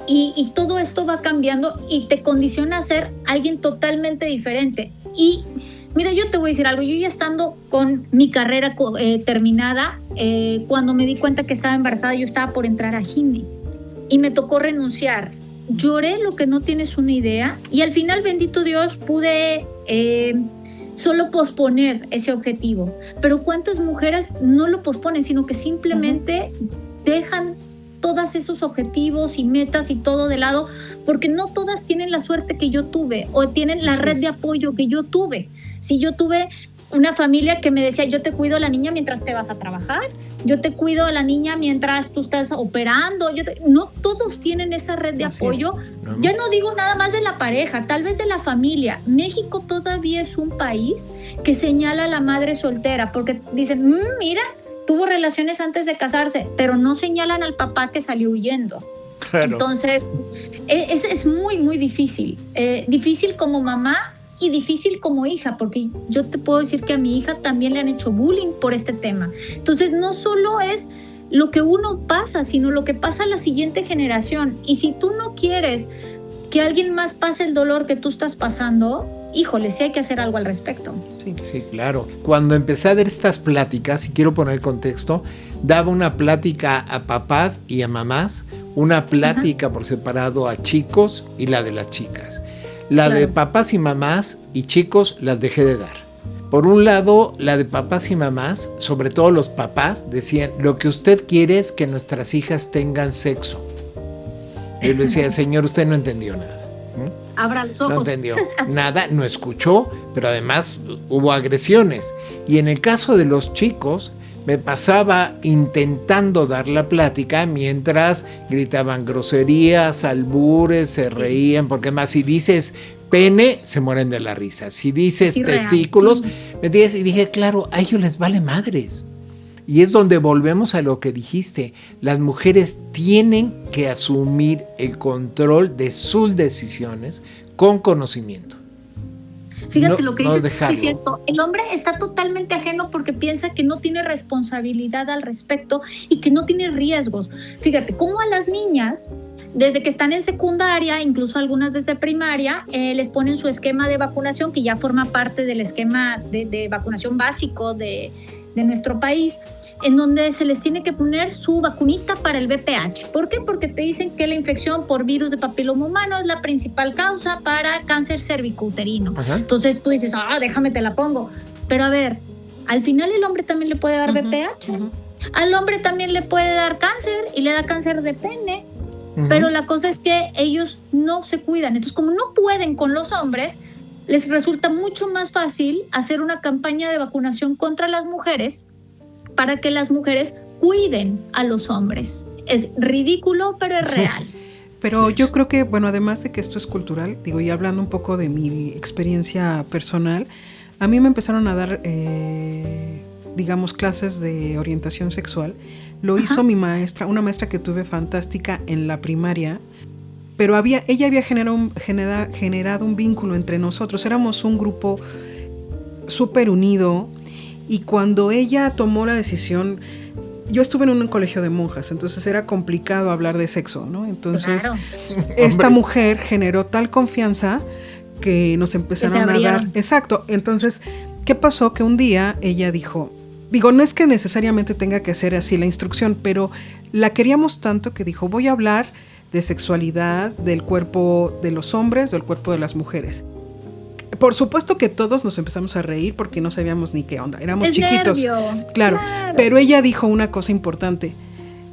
y todo esto va cambiando y te condiciona a ser alguien totalmente diferente. Y mira, yo te voy a decir algo, yo ya estando con mi carrera terminada, cuando me di cuenta que estaba embarazada, yo estaba por entrar a gine y me tocó renunciar. Lloré lo que no tienes una idea y al final, bendito Dios, pude solo posponer ese objetivo. Pero ¿cuántas mujeres no lo posponen, sino que simplemente dejan todos esos objetivos y metas y todo de lado, porque no todas tienen la suerte que yo tuve o tienen la red de apoyo que yo tuve? Si yo tuve una familia que me decía, yo te cuido a la niña mientras te vas a trabajar, yo te cuido a la niña mientras tú estás operando, no todos tienen esa red de apoyo. Ya no digo nada más de la pareja, tal vez de la familia. México todavía es un país que señala a la madre soltera, porque dicen, mira, tuvo relaciones antes de casarse, pero no señalan al papá que salió huyendo. Claro. Entonces, es muy, muy difícil. Difícil como mamá y difícil como hija, porque yo te puedo decir que a mi hija también le han hecho bullying por este tema. Entonces, no solo es lo que uno pasa, sino lo que pasa a la siguiente generación. Y si tú no quieres que alguien más pase el dolor que tú estás pasando, híjole, sí hay que hacer algo al respecto. Sí, claro. Cuando empecé a dar estas pláticas, y quiero poner el contexto, daba una plática a papás y a mamás, una plática por separado a chicos y la de las chicas. La de papás y mamás y chicos las dejé de dar. Por un lado, la de papás y mamás, sobre todo los papás, decían, lo que usted quiere es que nuestras hijas tengan sexo. Y yo le decía, señor, usted no entendió nada. Abra los ojos. No entendió nada, no escuchó, pero además hubo agresiones. Y en el caso de los chicos, me pasaba intentando dar la plática mientras gritaban groserías, albures, se reían, porque más si dices pene, se mueren de la risa. Si dices testículos, ¿me entiendes? Y dije, claro, a ellos les vale madres. Y es donde volvemos a lo que dijiste. Las mujeres tienen que asumir el control de sus decisiones con conocimiento. Fíjate, lo que dices es cierto. El hombre está totalmente ajeno porque piensa que no tiene responsabilidad al respecto y que no tiene riesgos. Fíjate, como a las niñas, desde que están en secundaria, incluso algunas desde primaria, les ponen su esquema de vacunación, que ya forma parte del esquema de vacunación básico de nuestro país, en donde se les tiene que poner su vacunita para el VPH. ¿Por qué? Porque te dicen que la infección por virus de papiloma humano es la principal causa para cáncer cervicouterino. Ajá. Entonces tú dices, déjame te la pongo. Pero a ver, al final el hombre también le puede dar VPH. Al hombre también le puede dar cáncer y le da cáncer de pene. Pero la cosa es que ellos no se cuidan. Entonces, como no pueden con los hombres, les resulta mucho más fácil hacer una campaña de vacunación contra las mujeres para que las mujeres cuiden a los hombres. Es ridículo, pero es real. Pero yo creo que, bueno, además de que esto es cultural, digo, y hablando un poco de mi experiencia personal, a mí me empezaron a dar, digamos, clases de orientación sexual. Lo hizo mi maestra, una maestra que tuve fantástica en la primaria, pero ella había generado un vínculo entre nosotros. Éramos un grupo súper unido, y cuando ella tomó la decisión, yo estuve en un colegio de monjas, entonces era complicado hablar de sexo, ¿no? Entonces, claro, esta mujer generó tal confianza que nos empezaron a dar. Exacto. Entonces, ¿qué pasó? Que un día ella dijo, no es que necesariamente tenga que ser así la instrucción, pero la queríamos tanto que dijo, voy a hablar de sexualidad, del cuerpo de los hombres, del cuerpo de las mujeres. Por supuesto que todos nos empezamos a reír porque no sabíamos ni qué onda, éramos chiquitos. Claro, pero ella dijo una cosa importante.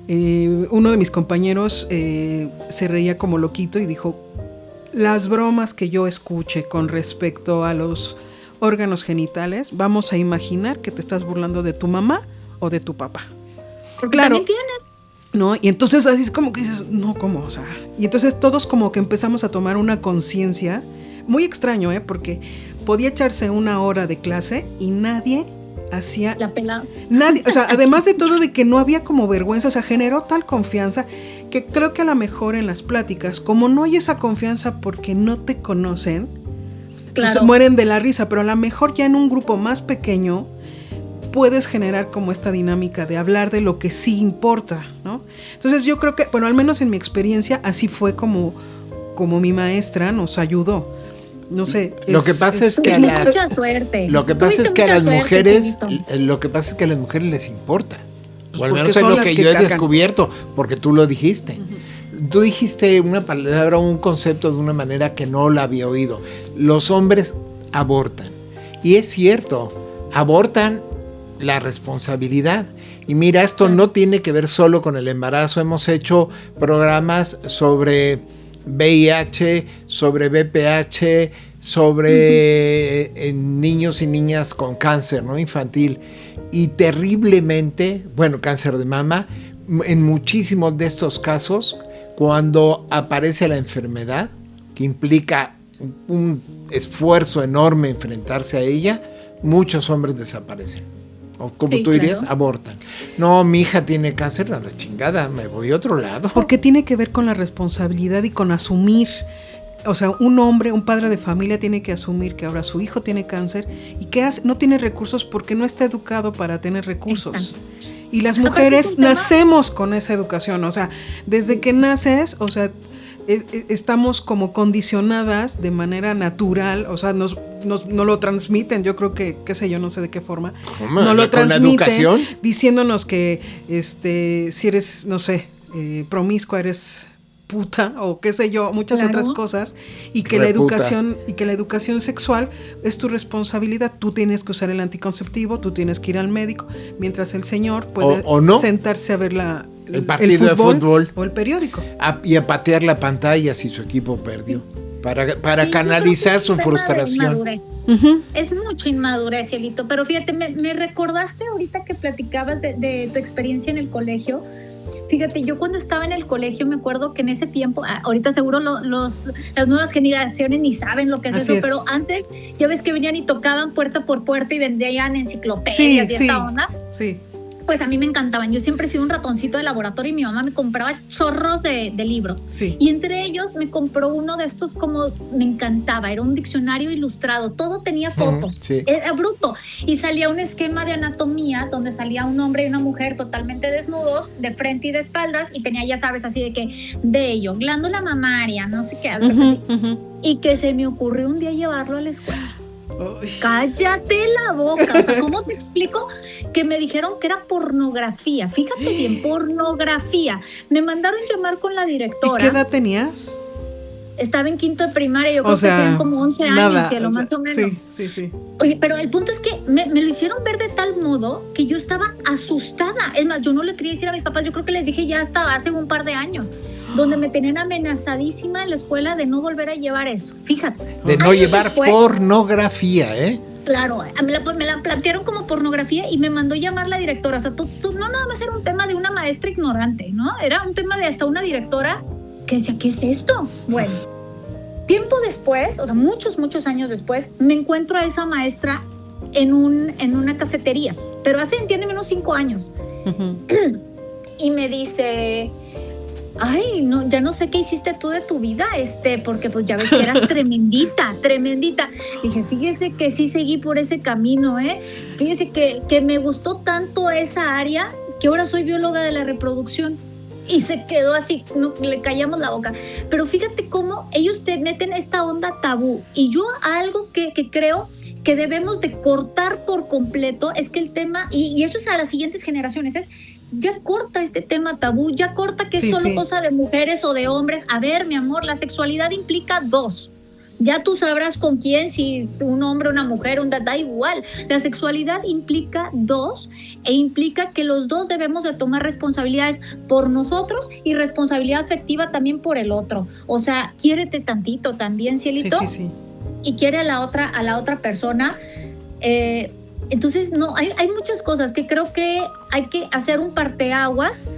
Uno de mis compañeros se reía como loquito y dijo, las bromas que yo escuche con respecto a los órganos genitales, vamos a imaginar que te estás burlando de tu mamá o de tu papá. Porque claro, también tienen. ¿No? Y entonces así es como que dices, no, ¿cómo? O sea, y entonces todos como que empezamos a tomar una conciencia. Muy extraño, porque podía echarse 1 hora de clase y nadie hacía... La pelada. Nadie, o sea, además de todo de que no había como vergüenza, o sea, generó tal confianza que creo que a lo mejor en las pláticas, como no hay esa confianza porque no te conocen, claro, pues mueren de la risa, pero a lo mejor ya en un grupo más pequeño puedes generar como esta dinámica de hablar de lo que sí importa, ¿no? Entonces yo creo que, bueno, al menos en mi experiencia, así fue como mi maestra nos ayudó. No sé. Lo que pasa es que a las mujeres, les importa. O al menos es lo que yo he descubierto, porque tú lo dijiste. Uh-huh. Tú dijiste una palabra, un concepto de una manera que no la había oído. Los hombres abortan. Y es cierto, abortan la responsabilidad. Y mira, esto no tiene que ver solo con el embarazo. Hemos hecho programas sobre VIH, sobre VPH, sobre niños y niñas con cáncer, ¿no? Infantil. Y terriblemente, cáncer de mama, en muchísimos de estos casos, cuando aparece la enfermedad, que implica un esfuerzo enorme enfrentarse a ella, muchos hombres desaparecen. O como tú dirías, abortan. No, mi hija tiene cáncer, a la chingada, me voy a otro lado. Porque tiene que ver con la responsabilidad y con asumir. O sea, un hombre, un padre de familia tiene que asumir que ahora su hijo tiene cáncer y que no tiene recursos porque no está educado para tener recursos. Exacto. Y las mujeres nacemos con esa educación. O sea, desde que naces, o sea, estamos como condicionadas de manera natural, o sea, nos lo transmiten, yo creo que, qué sé yo, no sé de qué forma, nos lo transmiten diciéndonos que si eres, no sé, promiscua, eres puta o qué sé yo, muchas otras cosas, y que la educación sexual es tu responsabilidad. Tú tienes que usar el anticonceptivo, tú tienes que ir al médico, mientras el señor puede sentarse a ver el partido de fútbol o el periódico y a patear la pantalla si su equipo perdió, para canalizar su frustración. Uh-huh. Es mucha inmadurez, Cielito, pero fíjate, me recordaste ahorita que platicabas de tu experiencia en el colegio. Fíjate, yo cuando estaba en el colegio me acuerdo que en ese tiempo, ahorita seguro las nuevas generaciones ni saben lo que es eso, pero antes ya ves que venían y tocaban puerta por puerta y vendían enciclopedias y esta onda. Sí. Pues a mí me encantaban. Yo siempre he sido un ratoncito de laboratorio y mi mamá me compraba chorros de libros. Sí. Y entre ellos me compró uno de estos como me encantaba. Era un diccionario ilustrado. Todo tenía fotos. Sí. Era bruto. Y salía un esquema de anatomía donde salía un hombre y una mujer totalmente desnudos, de frente y de espaldas. Y tenía, ya sabes, así de que vello, glándula mamaria, no sé qué. Y que se me ocurrió un día llevarlo a la escuela. Cállate la boca. O sea, ¿cómo te explico? Que me dijeron que era pornografía. Fíjate bien, pornografía. Me mandaron llamar con la directora. ¿Y qué edad tenías? Estaba en quinto de primaria, yo creo que serían como 11 años, cielo, más o menos. Sí. Oye, pero el punto es que me lo hicieron ver de tal modo que yo estaba asustada. Es más, yo no le quería decir a mis papás, yo creo que les dije ya hasta hace un par de años, donde me tenían amenazadísima en la escuela de no volver a llevar eso. Fíjate. De no llevar pornografía, ¿eh? Claro, me la plantearon como pornografía y me mandó llamar la directora. O sea, tú no nada más era un tema de una maestra ignorante, ¿no? Era un tema de hasta una directora que decía, ¿qué es esto? Bueno, tiempo después, o sea, muchos años después, me encuentro a esa maestra en una cafetería, pero hace, entiéndeme, unos 5 años. Uh-huh. Y me dice, ay, no, ya no sé qué hiciste tú de tu vida, porque pues ya ves que eras tremendita. Dije, fíjese que sí seguí por ese camino, Fíjese que me gustó tanto esa área que ahora soy bióloga de la reproducción. Y se quedó así, le callamos la boca. Pero fíjate cómo ellos te meten esta onda tabú. Y yo algo que creo que debemos de cortar por completo es que el tema, y eso es a las siguientes generaciones, es ya corta este tema tabú, ya corta que es solo cosa de mujeres o de hombres. A ver, mi amor, la sexualidad implica 2. Ya tú sabrás con quién, si un hombre, una mujer, da igual. La sexualidad implica 2 e implica que los dos debemos de tomar responsabilidades por nosotros y responsabilidad afectiva también por el otro. O sea, quiérete tantito también, cielito. Sí. Y quiere a la otra persona. Entonces, no, hay muchas cosas que creo que hay que hacer un parteaguas.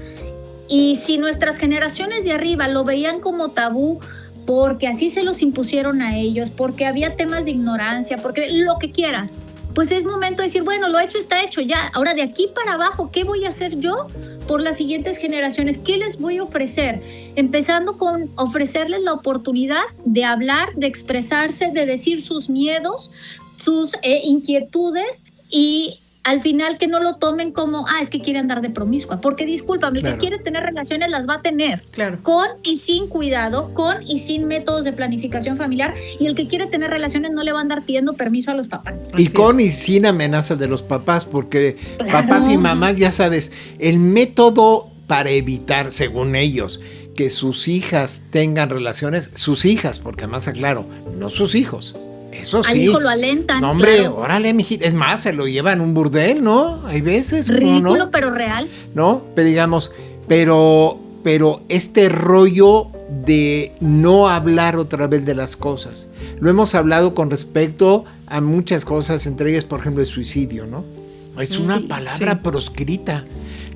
Y si nuestras generaciones de arriba lo veían como tabú, porque así se los impusieron a ellos, porque había temas de ignorancia, porque lo que quieras, pues es momento de decir, bueno, lo hecho está hecho ya. Ahora de aquí para abajo, ¿qué voy a hacer yo por las siguientes generaciones? ¿Qué les voy a ofrecer? Empezando con ofrecerles la oportunidad de hablar, de expresarse, de decir sus miedos, sus inquietudes y al final que no lo tomen como, es que quiere andar de promiscua, porque discúlpame, el que quiere tener relaciones las va a tener, con y sin cuidado, con y sin métodos de planificación familiar, y el que quiere tener relaciones no le va a andar pidiendo permiso a los papás. Y con y sin amenazas de los papás, porque papás y mamás, ya sabes, el método para evitar, según ellos, que sus hijas tengan relaciones, sus hijas, porque además aclaro, no sus hijos. Eso sí. Al hijo lo alentan. No, hombre, órale, mijita. Es más, se lo llevan a un burdel, ¿no? Hay veces. Ridículo, ¿no? pero real. ¿No? Pero digamos, pero este rollo de no hablar otra vez de las cosas. Lo hemos hablado con respecto a muchas cosas, entre ellas, por ejemplo, el suicidio, ¿no? Es una palabra proscrita.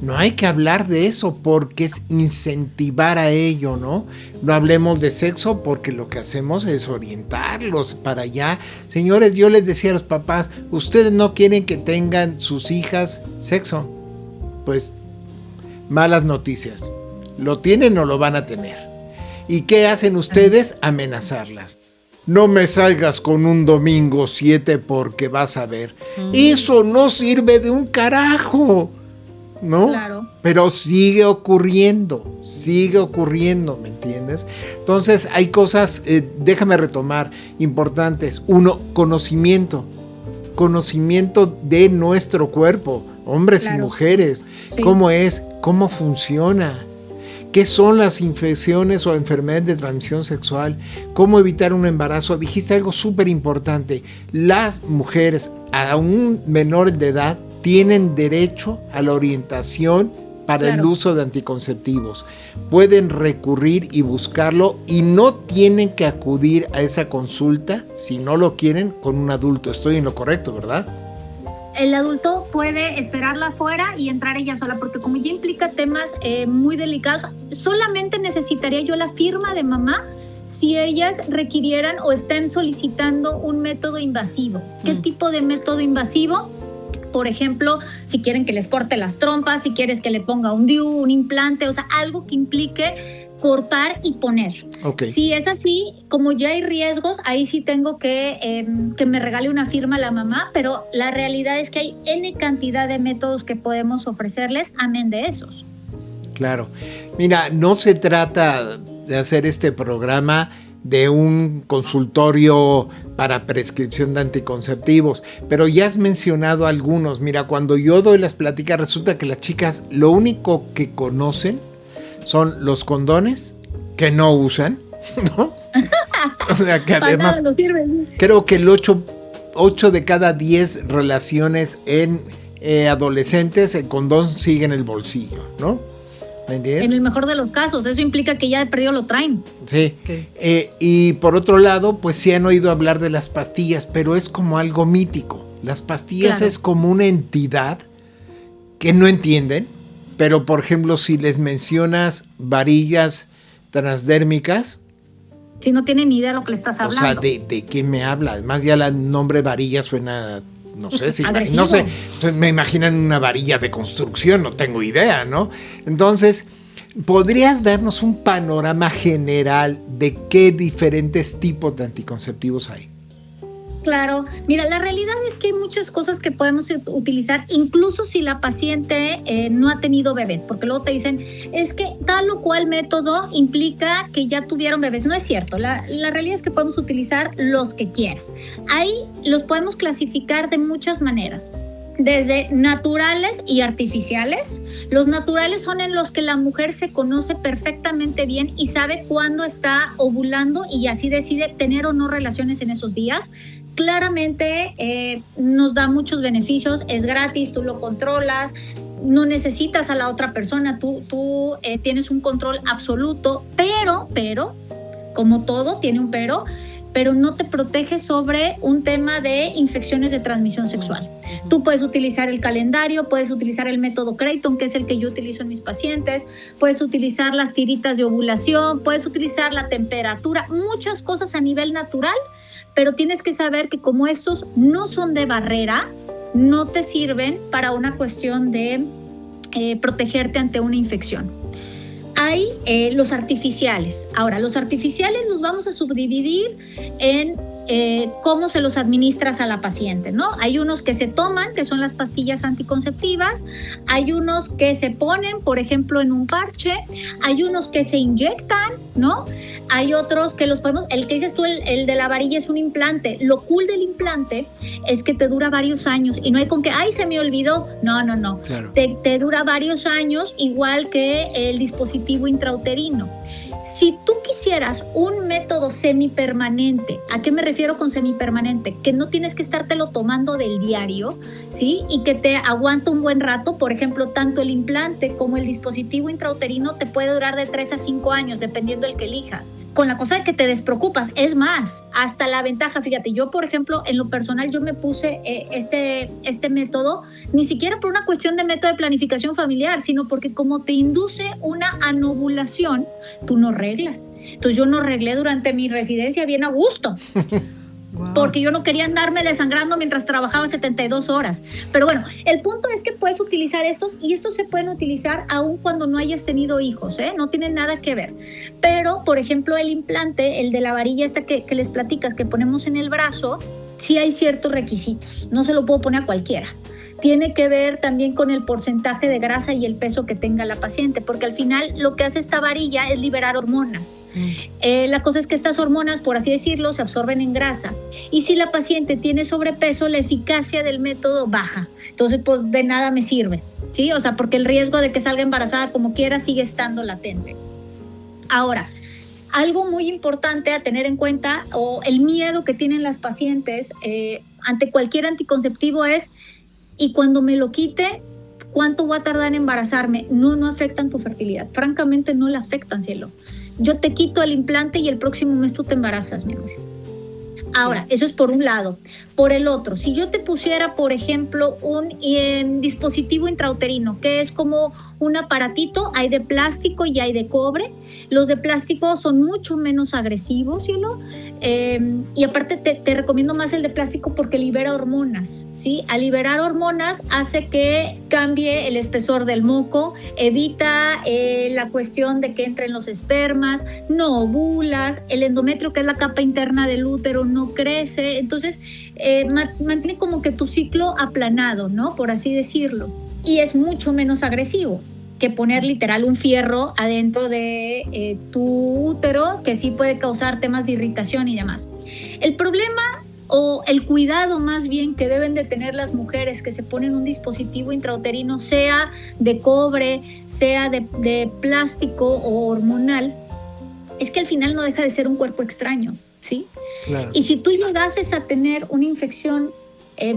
No hay que hablar de eso porque es incentivar a ello, ¿no? No hablemos de sexo porque lo que hacemos es orientarlos para allá. Señores, yo les decía a los papás, ustedes no quieren que tengan sus hijas sexo. Pues, malas noticias. ¿Lo tienen o lo van a tener? ¿Y qué hacen ustedes? Amenazarlas. No me salgas con un domingo 7 porque vas a ver. Eso no sirve de un carajo. ¿No? Claro. Pero sigue ocurriendo, ¿me entiendes? Entonces hay cosas, déjame retomar, importantes. Uno, conocimiento de nuestro cuerpo, hombres y mujeres. Sí. ¿Cómo es? ¿Cómo funciona? ¿Qué son las infecciones o enfermedades de transmisión sexual? ¿Cómo evitar un embarazo? Dijiste algo súper importante. Las mujeres, aún menores de edad, tienen derecho a la orientación para el uso de anticonceptivos. Pueden recurrir y buscarlo y no tienen que acudir a esa consulta si no lo quieren con un adulto. Estoy en lo correcto, ¿verdad? El adulto puede esperarla afuera y entrar ella sola, porque como ya implica temas muy delicados, solamente necesitaría yo la firma de mamá si ellas requirieran o están solicitando un método invasivo. ¿Qué tipo de método invasivo? Por ejemplo, si quieren que les corte las trompas, si quieres que le ponga un DIU, un implante, o sea, algo que implique cortar y poner. Okay. Si es así, como ya hay riesgos, ahí sí tengo que me regale una firma a la mamá, pero la realidad es que hay N cantidad de métodos que podemos ofrecerles, amén de esos. Claro. Mira, no se trata de hacer este programa de un consultorio para prescripción de anticonceptivos, pero ya has mencionado algunos. Mira, cuando yo doy las pláticas, resulta que las chicas lo único que conocen son los condones que no usan, ¿no? O sea, que además no sirven. Creo que el 8 de cada 10 relaciones en adolescentes, el condón sigue en el bolsillo, ¿no? ¿Me entiendes? En el mejor de los casos, eso implica que ya de perdido lo traen. Sí. Okay. Y por otro lado, pues sí han oído hablar de las pastillas, pero es como algo mítico. Las pastillas es como una entidad que no entienden, pero por ejemplo, si les mencionas varillas transdérmicas, si no tienen ni idea de lo que le estás hablando. O sea, ¿de qué me habla? Además ya el nombre varilla suena, no sé si... agresivo. No sé, me imaginan una varilla de construcción, no tengo idea, ¿no? Entonces, ¿podrías darnos un panorama general de qué diferentes tipos de anticonceptivos hay? Claro, mira, la realidad es que hay muchas cosas que podemos utilizar, incluso si la paciente no ha tenido bebés, porque luego te dicen, es que tal o cual método implica que ya tuvieron bebés. No es cierto, la realidad es que podemos utilizar los que quieras. Ahí los podemos clasificar de muchas maneras. Desde naturales y artificiales. Los naturales son en los que la mujer se conoce perfectamente bien y sabe cuándo está ovulando y así decide tener o no relaciones en esos días. Claramente nos da muchos beneficios, es gratis, tú lo controlas, no necesitas a la otra persona, tú tienes un control absoluto, pero, como todo tiene un pero no te protege sobre un tema de infecciones de transmisión sexual. Tú puedes utilizar el calendario, puedes utilizar el método Creighton, que es el que yo utilizo en mis pacientes, puedes utilizar las tiritas de ovulación, puedes utilizar la temperatura, muchas cosas a nivel natural, pero tienes que saber que como estos no son de barrera, no te sirven para una cuestión de protegerte ante una infección. Hay los artificiales. Ahora, los artificiales los vamos a subdividir en cómo se los administras a la paciente, ¿no? Hay unos que se toman, que son las pastillas anticonceptivas, hay unos que se ponen, por ejemplo, en un parche, hay unos que se inyectan, ¿no? Hay otros que los podemos, el que dices tú, el de la varilla es un implante. Lo cool del implante es que te dura varios años y no hay con que, ay, se me olvidó. No. Claro. Te dura varios años, igual que el dispositivo intrauterino. Si tú quisieras un método semipermanente, ¿a qué me refiero con semipermanente? Que no tienes que estártelo tomando del diario, ¿sí? Y que te aguanta un buen rato. Por ejemplo, tanto el implante como el dispositivo intrauterino te puede durar de 3 a 5 años, dependiendo del que elijas. Con la cosa de que te despreocupas. Es más, hasta la ventaja, fíjate, yo, por ejemplo, en lo personal, yo me puse este método, ni siquiera por una cuestión de método de planificación familiar, sino porque como te induce una anovulación, tú no reglas. Entonces yo no reglé durante mi residencia bien a gusto. Wow. Porque yo no quería andarme desangrando mientras trabajaba 72 horas. Pero bueno, el punto es que puedes utilizar estos y estos se pueden utilizar aún cuando no hayas tenido hijos, ¿eh? No tienen nada que ver. Pero, por ejemplo, el implante, el de la varilla esta que les platicas, que ponemos en el brazo, sí hay ciertos requisitos. No se lo puedo poner a cualquiera. Tiene que ver también con el porcentaje de grasa y el peso que tenga la paciente, porque al final lo que hace esta varilla es liberar hormonas. La cosa es que estas hormonas, por así decirlo, se absorben en grasa. Y si la paciente tiene sobrepeso, la eficacia del método baja. Entonces, pues de nada me sirve, ¿sí? O sea, porque el riesgo de que salga embarazada como quiera sigue estando latente. Ahora, algo muy importante a tener en cuenta, o el miedo que tienen las pacientes ante cualquier anticonceptivo es: y cuando me lo quite, ¿cuánto voy a tardar en embarazarme? No afectan tu fertilidad. Francamente, no la afectan, cielo. Yo te quito el implante y el próximo mes tú te embarazas, mi amor. Ahora, eso es por un lado. Por el otro, si yo te pusiera, por ejemplo, un dispositivo intrauterino, que es como un aparatito, hay de plástico y hay de cobre. Los de plástico son mucho menos agresivos, cielo. Y aparte te recomiendo más el de plástico porque libera hormonas, ¿sí? Al liberar hormonas hace que cambie el espesor del moco, evita la cuestión de que entren los espermas, no ovulas, el endometrio, que es la capa interna del útero, no crece. Entonces mantiene como que tu ciclo aplanado, ¿no? Por así decirlo. Y es mucho menos agresivo que poner literal un fierro adentro de tu útero, que sí puede causar temas de irritación y demás. El problema, o el cuidado más bien, que deben de tener las mujeres que se ponen un dispositivo intrauterino, sea de cobre, sea de plástico o hormonal, es que al final no deja de ser un cuerpo extraño, ¿sí? Claro. Y si tú llegases a tener una infección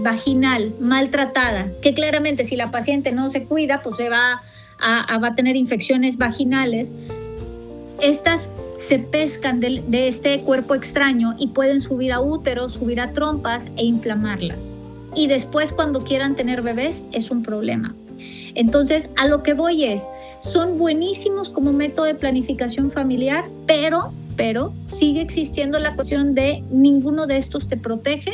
vaginal maltratada, que claramente si la paciente no se cuida, pues va a tener infecciones vaginales, estas se pescan de este cuerpo extraño y pueden subir a úteros, subir a trompas e inflamarlas. Y después, cuando quieran tener bebés, es un problema. Entonces, a lo que voy es, son buenísimos como método de planificación familiar, pero sigue existiendo la cuestión de ninguno de estos te protege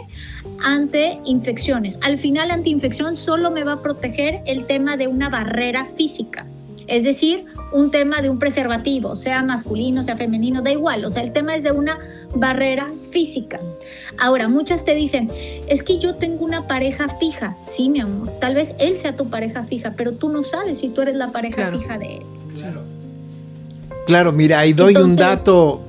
ante infecciones. Al final, antiinfección solo me va a proteger el tema de una barrera física, es decir, un tema de un preservativo, sea masculino, sea femenino, da igual. O sea, el tema es de una barrera física. Ahora, muchas te dicen, es que yo tengo una pareja fija. Sí, mi amor, tal vez él sea tu pareja fija, pero tú no sabes si tú eres la pareja fija de él. Claro, mira, ahí doy un dato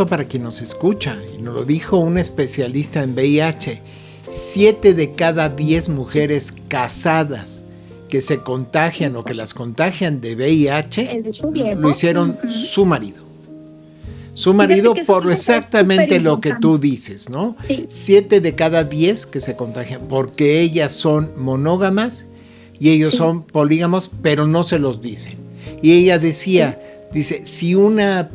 para quien nos escucha, y nos lo dijo un especialista en VIH. 7 de cada 10 mujeres casadas que se contagian o que las contagian de VIH, lo hicieron su marido. Su marido, por exactamente lo que tú dices, ¿no? Sí. 7 de cada 10 que se contagian, porque ellas son monógamas y ellos son polígamos, pero no se los dicen. Y ella dice, si una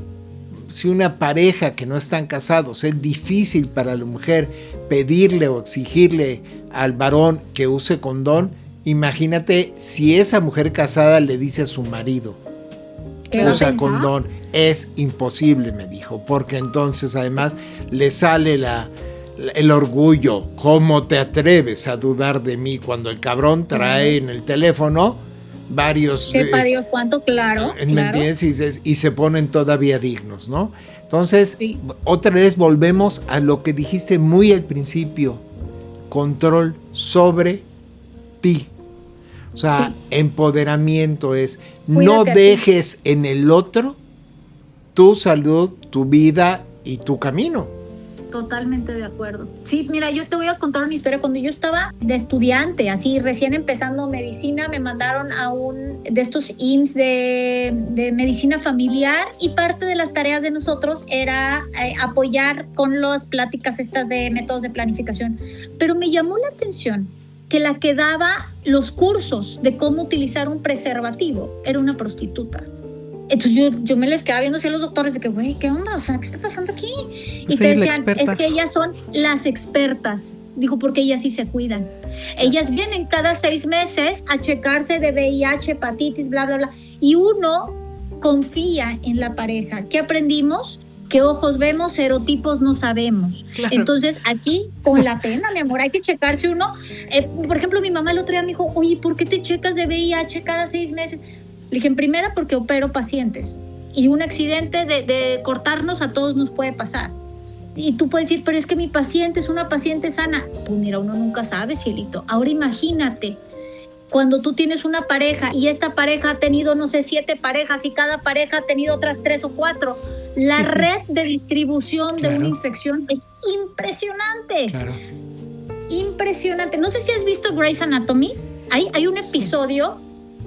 pareja que no están casados es difícil para la mujer pedirle o exigirle al varón que use condón, imagínate si esa mujer casada le dice a su marido, usa condón, es imposible, me dijo, porque entonces además le sale el orgullo. ¿Cómo te atreves a dudar de mí cuando el cabrón trae en el teléfono varios. Sepa Dios cuánto, claro. ¿Me entiendes? Y se ponen todavía dignos, ¿no? Entonces, otra vez volvemos a lo que dijiste muy al principio: control sobre ti. O sea, empoderamiento es, no dejes en el otro tu salud, tu vida y tu camino. Totalmente de acuerdo. Sí, mira, yo te voy a contar una historia. Cuando yo estaba de estudiante, así recién empezando medicina, me mandaron a un de estos IMSS de medicina familiar, y parte de las tareas de nosotros era apoyar con las pláticas estas de métodos de planificación. Pero me llamó la atención que la que daba los cursos de cómo utilizar un preservativo era una prostituta. Entonces yo me les quedaba viendo así a los doctores de que, güey, ¿qué onda? O sea, ¿qué está pasando aquí? Y te decían, es que ellas son las expertas. Dijo, porque ellas sí se cuidan. Ellas vienen cada 6 meses a checarse de VIH, hepatitis, bla, bla, bla. Y uno confía en la pareja. ¿Qué aprendimos? Que ojos vemos, serotipos no sabemos. Claro. Entonces, aquí, con la pena, mi amor, hay que checarse uno. Por ejemplo, mi mamá el otro día me dijo, oye, ¿por qué te checas de VIH cada 6 meses? Le dije, en primera, porque opero pacientes. Y un accidente de cortarnos a todos nos puede pasar. Y tú puedes decir, pero es que mi paciente es una paciente sana. Pues mira, uno nunca sabe, cielito. Ahora imagínate, cuando tú tienes una pareja y esta pareja ha tenido, no sé, 7 parejas y cada pareja ha tenido otras 3 o 4. La red de distribución de una infección es impresionante. Claro. Impresionante. No sé si has visto Grey's Anatomy. Hay un episodio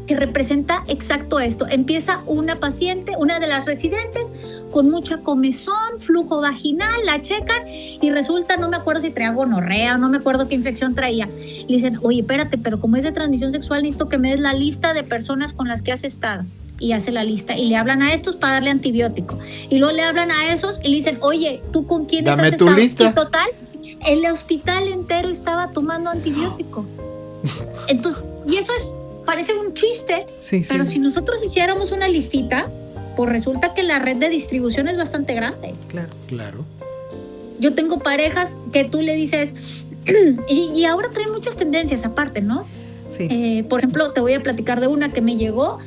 que representa exacto esto. Empieza una paciente, una de las residentes, con mucha comezón, flujo vaginal, la checan y resulta, no me acuerdo si traía gonorrea, no me acuerdo qué infección traía. Le dicen, oye, espérate, pero como es de transmisión sexual, necesito que me des la lista de personas con las que has estado. Y hace la lista y le hablan a estos para darle antibiótico. Y luego le hablan a esos y le dicen, oye, ¿tú con quiénes has estado? Dame tu lista. Y total, el hospital entero estaba tomando antibiótico. Entonces, y eso parece un chiste, pero si nosotros hiciéramos una listita, pues resulta que la red de distribución es bastante grande. Claro. Yo tengo parejas que tú le dices, y ahora traen muchas tendencias aparte, ¿no? Sí. Por ejemplo, te voy a platicar de una que me llegó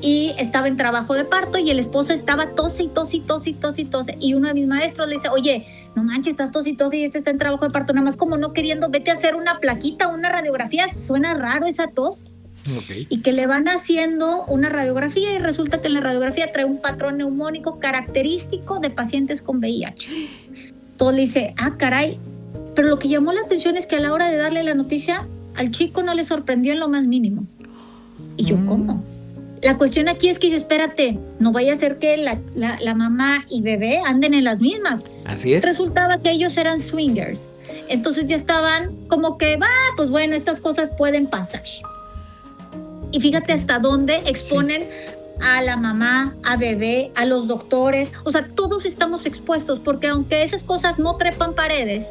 y estaba en trabajo de parto y el esposo estaba tose. Y uno de mis maestros le dice, oye, no manches, estás tos y este está en trabajo de parto, nada más como no queriendo, vete a hacer una plaquita, una radiografía. Suena raro esa tos. Okay. Y que le van haciendo una radiografía y resulta que en la radiografía trae un patrón neumónico característico de pacientes con VIH. Entonces le dice, caray, pero lo que llamó la atención es que a la hora de darle la noticia, al chico no le sorprendió en lo más mínimo. Y yo, ¿cómo? La cuestión aquí es que dice, espérate, no vaya a ser que la mamá y bebé anden en las mismas. Así es. Resultaba que ellos eran swingers. Entonces ya estaban como que, pues bueno, estas cosas pueden pasar. Y fíjate hasta dónde exponen a la mamá, a bebé, a los doctores. O sea, todos estamos expuestos porque aunque esas cosas no trepan paredes,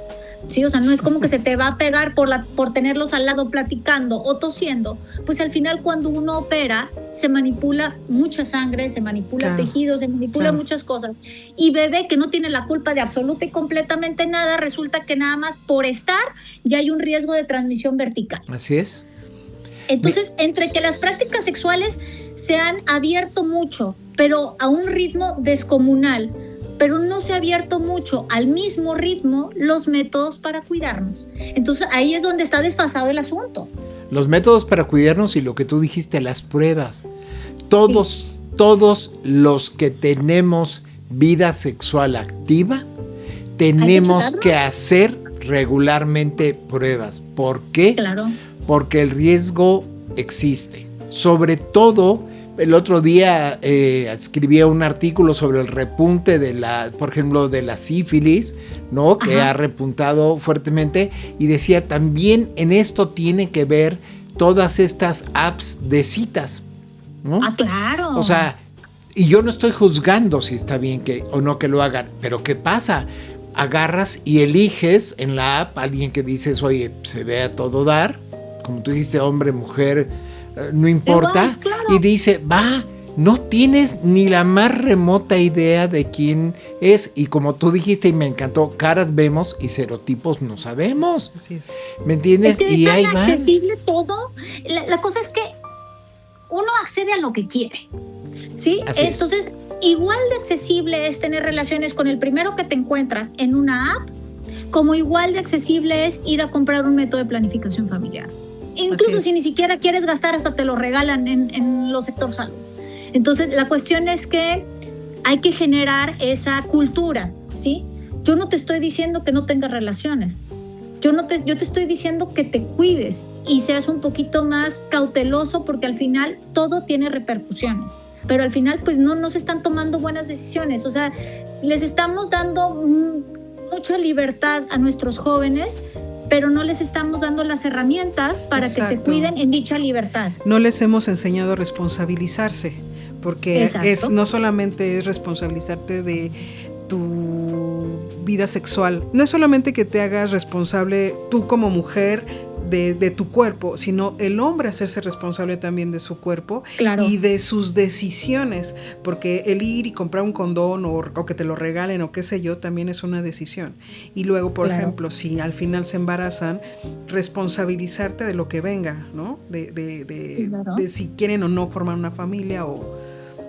sí, o sea, no es como que se te va a pegar por tenerlos al lado platicando o tosiendo. Pues al final cuando uno opera, se manipula mucha sangre, se manipula tejidos, se manipula muchas cosas. Y bebé, que no tiene la culpa de absoluta y completamente nada, resulta que nada más por estar ya hay un riesgo de transmisión vertical. Así es. Entonces, entre que las prácticas sexuales se han abierto mucho, pero a un ritmo descomunal, pero no se ha abierto mucho al mismo ritmo los métodos para cuidarnos. Entonces, ahí es donde está desfasado el asunto. Los métodos para cuidarnos y lo que tú dijiste, las pruebas. Todos los que tenemos vida sexual activa, tenemos que hacer regularmente pruebas. ¿Por qué? Claro. Porque el riesgo existe. Sobre todo, el otro día escribía un artículo sobre el repunte por ejemplo, de la sífilis, ¿no? Que ha repuntado fuertemente, y decía también en esto tiene que ver todas estas apps de citas, ¿no? Claro. O sea, y yo no estoy juzgando si está bien o no que lo hagan, pero ¿qué pasa? Agarras y eliges en la app a alguien que dices, oye, se ve a todo dar, como tú dijiste, hombre, mujer, no importa, claro. Y dice, no tienes ni la más remota idea de quién es, y como tú dijiste y me encantó, caras vemos y serotipos no sabemos. Así es. ¿Me entiendes? Es que y es ahí tan accesible todo. La cosa es que uno accede a lo que quiere, ¿sí? Así Entonces, es. Igual de accesible es tener relaciones con el primero que te encuentras en una app, como igual de accesible es ir a comprar un método de planificación familiar. Incluso si ni siquiera quieres gastar, hasta te lo regalan en los sector salud. Entonces, la cuestión es que hay que generar esa cultura, ¿sí? Yo no te estoy diciendo que no tengas relaciones. Yo te estoy diciendo que te cuides y seas un poquito más cauteloso, porque al final todo tiene repercusiones. Pero al final pues no se están tomando buenas decisiones. O sea, les estamos dando mucha libertad a nuestros jóvenes, pero no les estamos dando las herramientas para que se cuiden en dicha libertad. No les hemos enseñado a responsabilizarse, porque no solamente es responsabilizarte de tu vida sexual, no es solamente que te hagas responsable tú como mujer de tu cuerpo, sino el hombre hacerse responsable también de su cuerpo, claro, y de sus decisiones, porque el ir y comprar un condón o que te lo regalen o qué sé yo, también es una decisión. Y luego, por ejemplo, si al final se embarazan, responsabilizarte de lo que venga, ¿no? De si quieren o no formar una familia o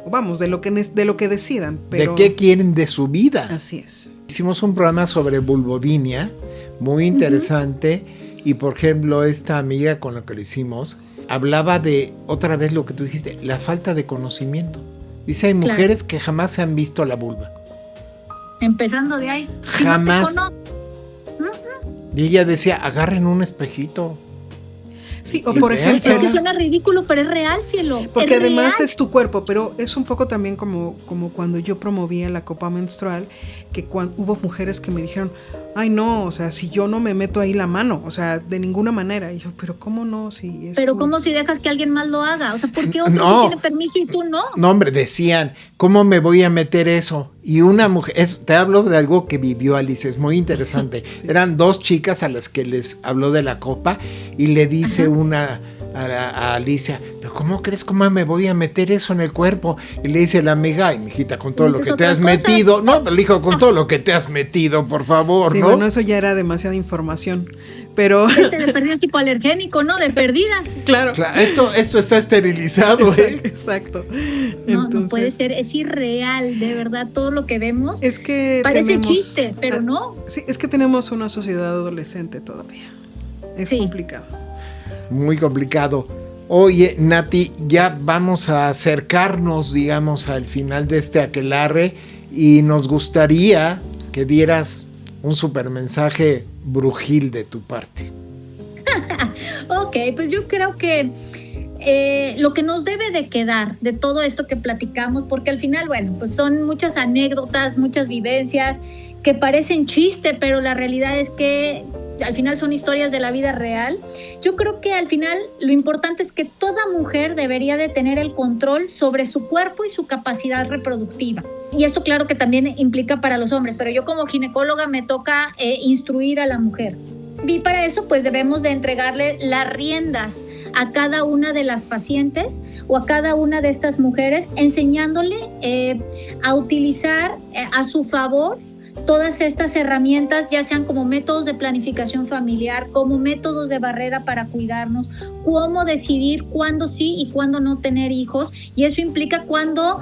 vamos, de lo que decidan. Pero... ¿de qué quieren de su vida? Así es. Hicimos un programa sobre vulvodinia, muy interesante, y por ejemplo, esta amiga con la que lo hicimos, hablaba de, otra vez lo que tú dijiste, la falta de conocimiento. Dice, hay mujeres que jamás se han visto la vulva. Empezando de ahí. Jamás. Y ella decía, agarren un espejito. Sí, o por ejemplo... Es que suena ridículo, pero es real, cielo. Porque es además real. Es tu cuerpo, pero es un poco también como cuando yo promovía la copa menstrual, que hubo mujeres que me dijeron, ay no, o sea, si yo no me meto ahí la mano, o sea, de ninguna manera. Y yo, pero ¿cómo no? Si es pero ¿cómo si dejas que alguien más lo haga? O sea, ¿por qué otro sí tiene permiso y tú no? No, hombre, decían, ¿cómo me voy a meter eso? Y una mujer, te hablo de algo que vivió Alice, es muy interesante. Sí. Eran dos chicas a las que les habló de la copa y le dice una a Alicia, pero ¿cómo crees? ¿Cómo me voy a meter eso en el cuerpo? Y le dice la amiga, ay, mijita, con todo lo que te has metido. No, pero le dijo, con todo lo que te has metido, por favor, sí, ¿no? Bueno, eso ya era demasiada información, pero... de perdida es hipoalergénico, ¿no? De perdida. Claro. Esto está esterilizado, Exacto. No puede ser, es irreal, de verdad, todo lo que vemos. Es que parece chiste, pero no. Sí, es que tenemos una sociedad adolescente todavía. Es complicado. Muy complicado. Oye, Nati, ya vamos a acercarnos, digamos, al final de este aquelarre y nos gustaría que dieras un super mensaje brujil de tu parte. Ok, pues yo creo que lo que nos debe de quedar de todo esto que platicamos, porque al final, bueno, pues son muchas anécdotas, muchas vivencias que parecen chiste, pero la realidad es que al final son historias de la vida real. Yo creo que al final lo importante es que toda mujer debería de tener el control sobre su cuerpo y su capacidad reproductiva. Y esto claro que también implica para los hombres, pero yo como ginecóloga me toca instruir a la mujer. Y para eso pues debemos de entregarle las riendas a cada una de las pacientes o a cada una de estas mujeres, enseñándole a utilizar a su favor todas estas herramientas, ya sean como métodos de planificación familiar, como métodos de barrera para cuidarnos, cómo decidir cuándo sí y cuándo no tener hijos, y eso implica cuándo...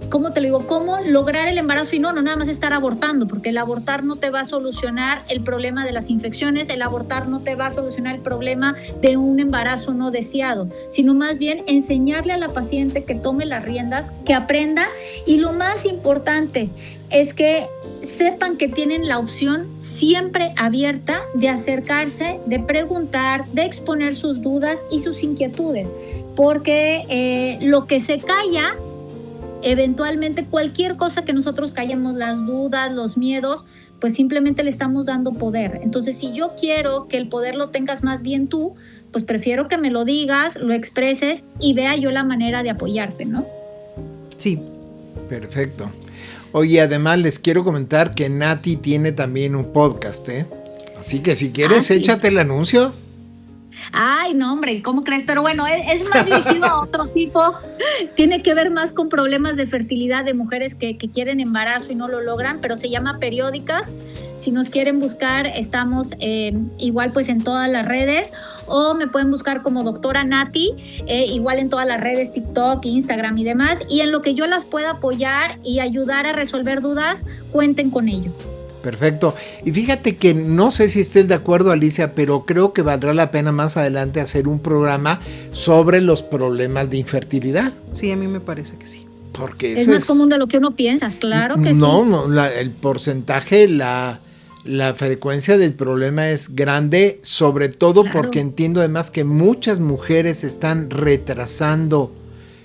¿cómo te lo digo? ¿Cómo lograr el embarazo? Y no nada más estar abortando, porque el abortar no te va a solucionar el problema de las infecciones, el abortar no te va a solucionar el problema de un embarazo no deseado, sino más bien enseñarle a la paciente que tome las riendas, que aprenda, y lo más importante es que sepan que tienen la opción siempre abierta de acercarse, de preguntar, de exponer sus dudas y sus inquietudes, porque lo que se calla, eventualmente cualquier cosa que nosotros callemos, las dudas, los miedos, pues simplemente le estamos dando poder. Entonces, si yo quiero que el poder lo tengas más bien tú, pues prefiero que me lo digas, lo expreses y vea yo la manera de apoyarte, ¿no? Sí. Perfecto. Oye, además les quiero comentar que Nati tiene también un podcast, ¿eh? Así que si quieres, échate el anuncio. Ay, no, hombre, ¿cómo crees? Pero bueno, es más dirigido a otro tipo. Tiene que ver más con problemas de fertilidad de mujeres que quieren embarazo y no lo logran, pero se llama Periódicas. Si nos quieren buscar, estamos igual pues en todas las redes, o me pueden buscar como doctora Nati, igual en todas las redes, TikTok, Instagram y demás. Y en lo que yo las pueda apoyar y ayudar a resolver dudas, cuenten con ello. Perfecto. Y fíjate que no sé si estés de acuerdo, Alicia, pero creo que valdrá la pena más adelante hacer un programa sobre los problemas de infertilidad. Sí, a mí me parece que sí. Porque es más común de lo que uno piensa, claro que sí. No, el porcentaje, la frecuencia del problema es grande, sobre todo porque entiendo además que muchas mujeres están retrasando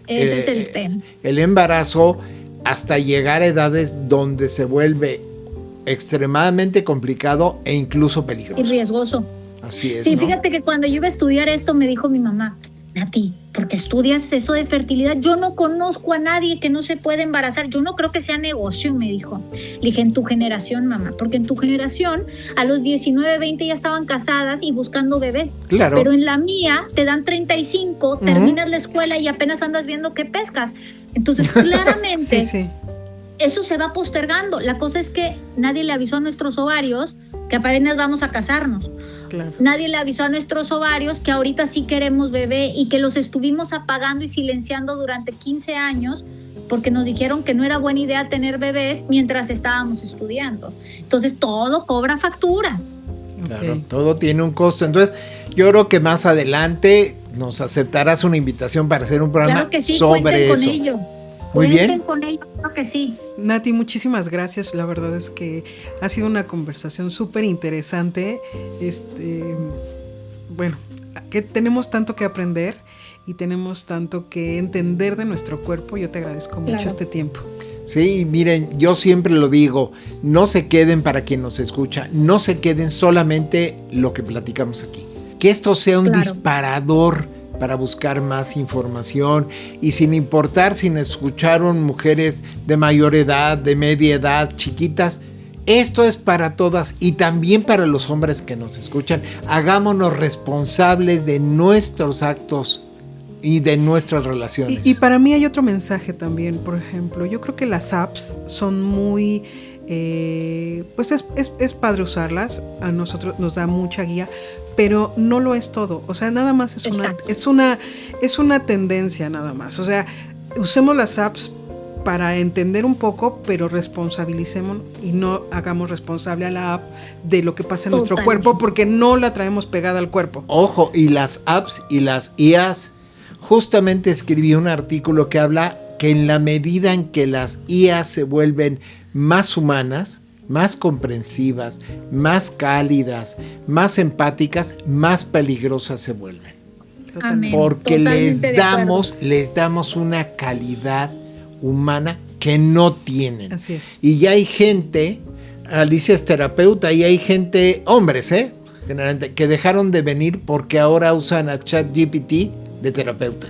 ese es el tema. El embarazo hasta llegar a edades donde se vuelve extremadamente complicado e incluso peligroso. Y riesgoso. Así es. Sí, ¿no? Fíjate que cuando yo iba a estudiar esto me dijo mi mamá, Nati, ¿por qué estudias eso de fertilidad? Yo no conozco a nadie que no se pueda embarazar. Yo no creo que sea negocio, me dijo. Le dije, en tu generación, mamá, porque en tu generación a los 19, 20 ya estaban casadas y buscando bebé. Claro. Pero en la mía te dan 35, terminas la escuela y apenas andas viendo qué pescas. Entonces, claramente... sí. Eso se va postergando. La cosa es que nadie le avisó a nuestros ovarios que apenas vamos a casarnos. Claro. Nadie le avisó a nuestros ovarios que ahorita sí queremos bebé y que los estuvimos apagando y silenciando durante 15 años porque nos dijeron que no era buena idea tener bebés mientras estábamos estudiando. Entonces todo cobra factura. Claro, todo tiene un costo. Entonces yo creo que más adelante nos aceptarás una invitación para hacer un programa claro que sí, sobre eso. Con ello. Muy bien. Con ello, creo que sí. Nati, muchísimas gracias. La verdad es que ha sido una conversación súper interesante. Bueno, que tenemos tanto que aprender y tenemos tanto que entender de nuestro cuerpo. Yo te agradezco mucho este tiempo. Sí, miren, yo siempre lo digo, no se queden para quien nos escucha, no se queden solamente lo que platicamos aquí. Que esto sea un disparador para buscar más información y sin importar si escucharon mujeres de mayor edad, de media edad, chiquitas, esto es para todas y también para los hombres que nos escuchan. Hagámonos responsables de nuestros actos y de nuestras relaciones. Y para mí hay otro mensaje también, por ejemplo, yo creo que las apps son muy... pues es padre usarlas, a nosotros nos da mucha guía, pero no lo es todo, o sea, nada más es una tendencia nada más, o sea, usemos las apps para entender un poco, pero responsabilicemos y no hagamos responsable a la app de lo que pasa en nuestro cuerpo, porque no la traemos pegada al cuerpo. Ojo, y las apps y las IAs, justamente escribí un artículo que habla que en la medida en que las IAs se vuelven más humanas, más comprensivas, más cálidas, más empáticas, más peligrosas se vuelven. Amén. Porque les damos una calidad humana que no tienen. Así es. Y ya hay gente, Alicia es terapeuta, y hay gente, hombres, generalmente, que dejaron de venir porque ahora usan a ChatGPT de terapeuta.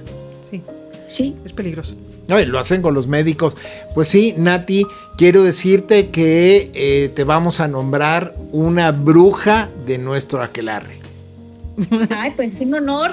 Sí, es peligroso. Ay, lo hacen con los médicos. Pues sí, Nati, quiero decirte que te vamos a nombrar una bruja de nuestro aquelarre. Ay, pues un honor.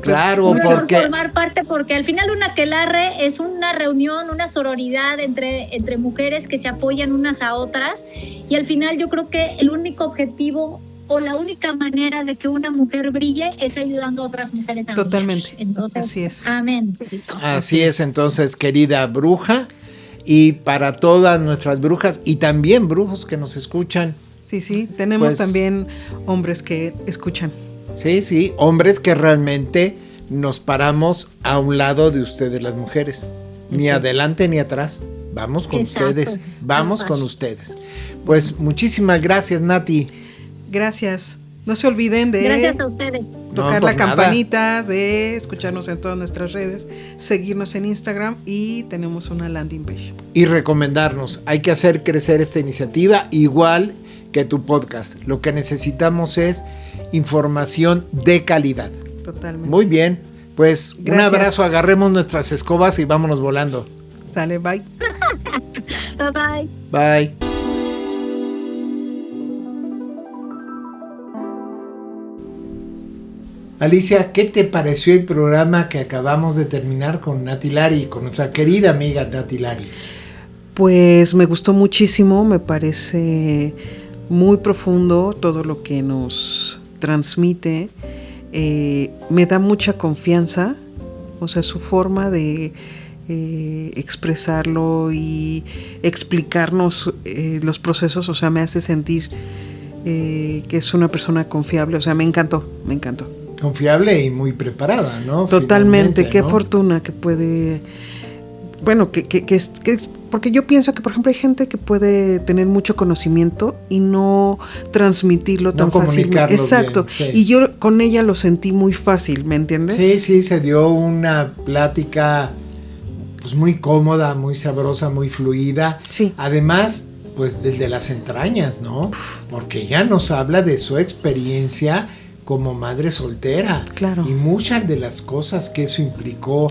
Claro, un honor porque formar parte, porque al final un aquelarre es una reunión, una sororidad entre mujeres que se apoyan unas a otras, y al final yo creo que el único objetivo o la única manera de que una mujer brille es ayudando a otras mujeres a brillar. Totalmente. Entonces, así es. Amén. Así es, entonces, querida bruja, y para todas nuestras brujas y también brujos que nos escuchan. Sí, tenemos también hombres que escuchan. Sí, hombres que realmente nos paramos a un lado de ustedes las mujeres, ni adelante ni atrás. Vamos con ustedes, vamos con ustedes. Pues muchísimas gracias, Nati. Gracias. No se olviden de gracias a ustedes. Tocar la campanita, de escucharnos en todas nuestras redes, seguirnos en Instagram y tenemos una landing page. Y recomendarnos, hay que hacer crecer esta iniciativa igual que tu podcast. Lo que necesitamos es información de calidad. Totalmente. Muy bien, pues gracias. Un abrazo, agarremos nuestras escobas y vámonos volando. Sale, bye. Bye. Bye. Alicia, ¿qué te pareció el programa que acabamos de terminar con Nati Lari, con nuestra querida amiga Nati Lari? Pues me gustó muchísimo, me parece muy profundo todo lo que nos transmite, me da mucha confianza, o sea, su forma de expresarlo y explicarnos los procesos, o sea, me hace sentir que es una persona confiable, o sea, me encantó. Confiable y muy preparada, ¿no? Totalmente, qué ¿no? Fortuna que puede, bueno, que porque yo pienso que, por ejemplo, hay gente que puede tener mucho conocimiento y no transmitirlo tan fácilmente. Exacto. Bien, sí. Y yo con ella lo sentí muy fácil, ¿me entiendes? Sí, se dio una plática pues muy cómoda, muy sabrosa, muy fluida. Sí. Además, pues desde las entrañas, ¿no? Porque ella nos habla de su experiencia como madre soltera. Claro. Y muchas de las cosas que eso implicó.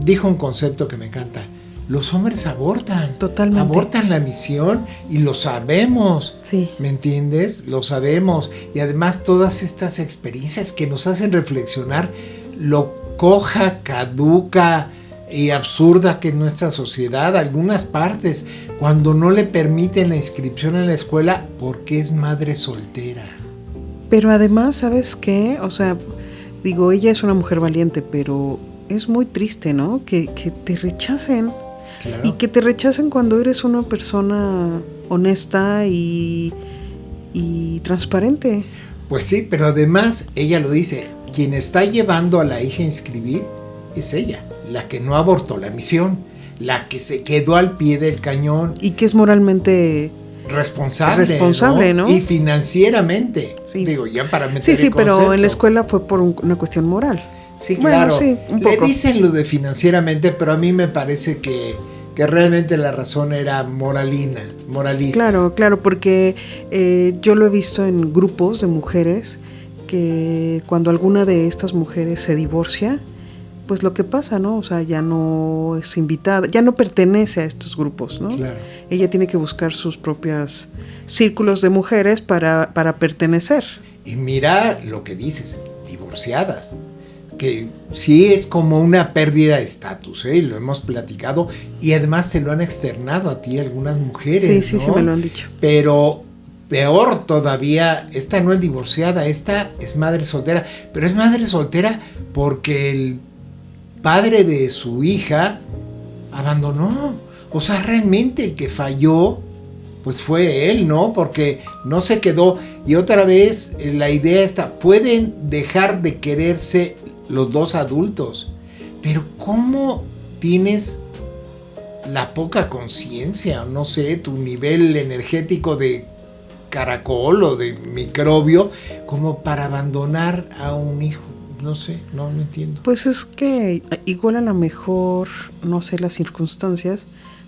Dijo un concepto que me encanta. Los hombres abortan. Totalmente. Abortan la misión y lo sabemos. Sí. ¿Me entiendes? Lo sabemos. Y además todas estas experiencias que nos hacen reflexionar lo coja, caduca y absurda que es nuestra sociedad, algunas partes, cuando no le permiten la inscripción en la escuela porque es madre soltera. Pero además, ¿sabes qué? O sea, digo, ella es una mujer valiente, pero es muy triste, ¿no? Que te rechacen. Claro. Y que te rechacen cuando eres una persona honesta y transparente. Pues sí, pero además ella lo dice, quien está llevando a la hija a inscribir es ella, la que no abortó la misión, la que se quedó al pie del cañón. Y que es moralmente responsable, ¿no? Y financieramente. Sí. Digo, ya para meter sí, el concepto. Pero en la escuela fue por una cuestión moral. Sí, claro. Bueno, sí, un poco. Le dicen lo de financieramente, pero a mí me parece que realmente la razón era moralista. Claro, porque yo lo he visto en grupos de mujeres que cuando alguna de estas mujeres se divorcia, pues lo que pasa, ¿no? O sea, ya no es invitada, ya no pertenece a estos grupos, ¿no? Claro. Ella tiene que buscar sus propios círculos de mujeres para pertenecer. Y mira lo que dices, divorciadas, que sí es como una pérdida de estatus, lo hemos platicado, y además te lo han externado a ti algunas mujeres, sí, ¿no? Sí, me lo han dicho. Pero peor todavía, esta no es divorciada, esta es madre soltera, pero es madre soltera porque el padre de su hija abandonó. O sea, realmente el que falló pues fue él, ¿no? Porque no se quedó. Y otra vez la idea está, pueden dejar de quererse los dos adultos, pero ¿cómo tienes la poca conciencia, no sé, tu nivel energético de caracol o de microbio como para abandonar a un hijo? No sé, no entiendo. Pues es que igual a lo mejor, no sé las circunstancias,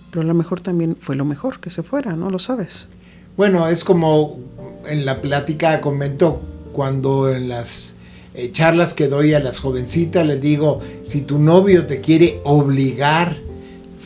pero a lo mejor también fue lo mejor que se fuera, ¿no? Lo sabes. Bueno, es como en la plática comento cuando en las charlas que doy a las jovencitas les digo, si tu novio te quiere obligar,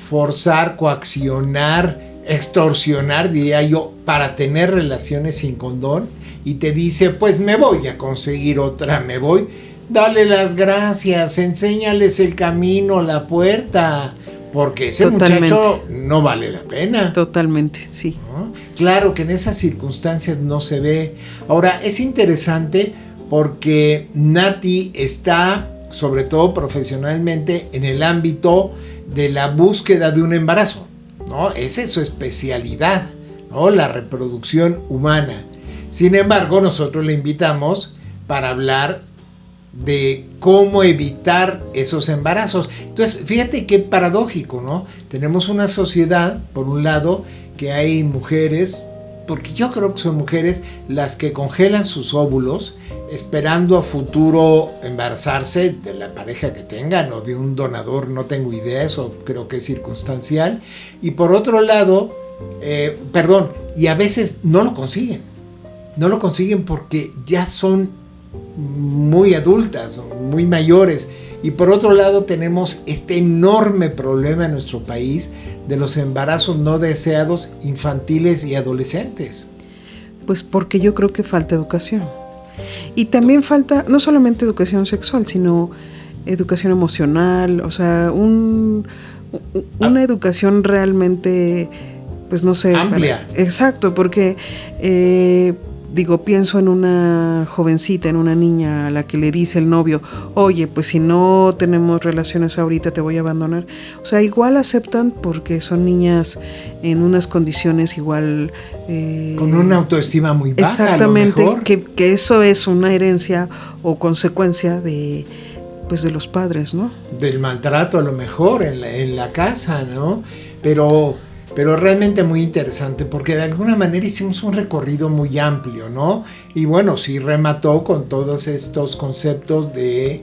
forzar, coaccionar, extorsionar, diría yo, para tener relaciones sin condón y te dice, pues me voy a conseguir otra, me voy, dale las gracias, enséñales el camino, la puerta, porque ese muchacho no vale la pena. Totalmente, sí. ¿No? Claro que en esas circunstancias no se ve. Ahora, es interesante porque Nati está, sobre todo profesionalmente, en el ámbito de la búsqueda de un embarazo, ¿no? Esa es su especialidad, ¿no? La reproducción humana. Sin embargo, nosotros le invitamos para hablar de cómo evitar esos embarazos. Entonces, fíjate qué paradójico, ¿no? Tenemos una sociedad, por un lado, que hay mujeres, porque yo creo que son mujeres las que congelan sus óvulos esperando a futuro embarazarse de la pareja que tengan o de un donador, no tengo idea, eso creo que es circunstancial. Y por otro lado, y a veces no lo consiguen porque ya son muy adultas, muy mayores. Y por otro lado tenemos este enorme problema en nuestro país de los embarazos no deseados infantiles y adolescentes. Pues porque yo creo que falta educación. Y también falta no solamente educación sexual, sino educación emocional, o sea, una educación realmente, pues no sé. Amplia. Exacto, porque pienso en una jovencita, en una niña a la que le dice el novio, oye, pues si no tenemos relaciones ahorita te voy a abandonar. O sea, igual aceptan porque son niñas en unas condiciones igual... con una autoestima muy baja. Exactamente, a lo mejor. Que eso es una herencia o consecuencia de los padres, ¿no? Del maltrato a lo mejor en la casa, ¿no? Pero realmente muy interesante, porque de alguna manera hicimos un recorrido muy amplio, ¿no? Y bueno, sí remató con todos estos conceptos de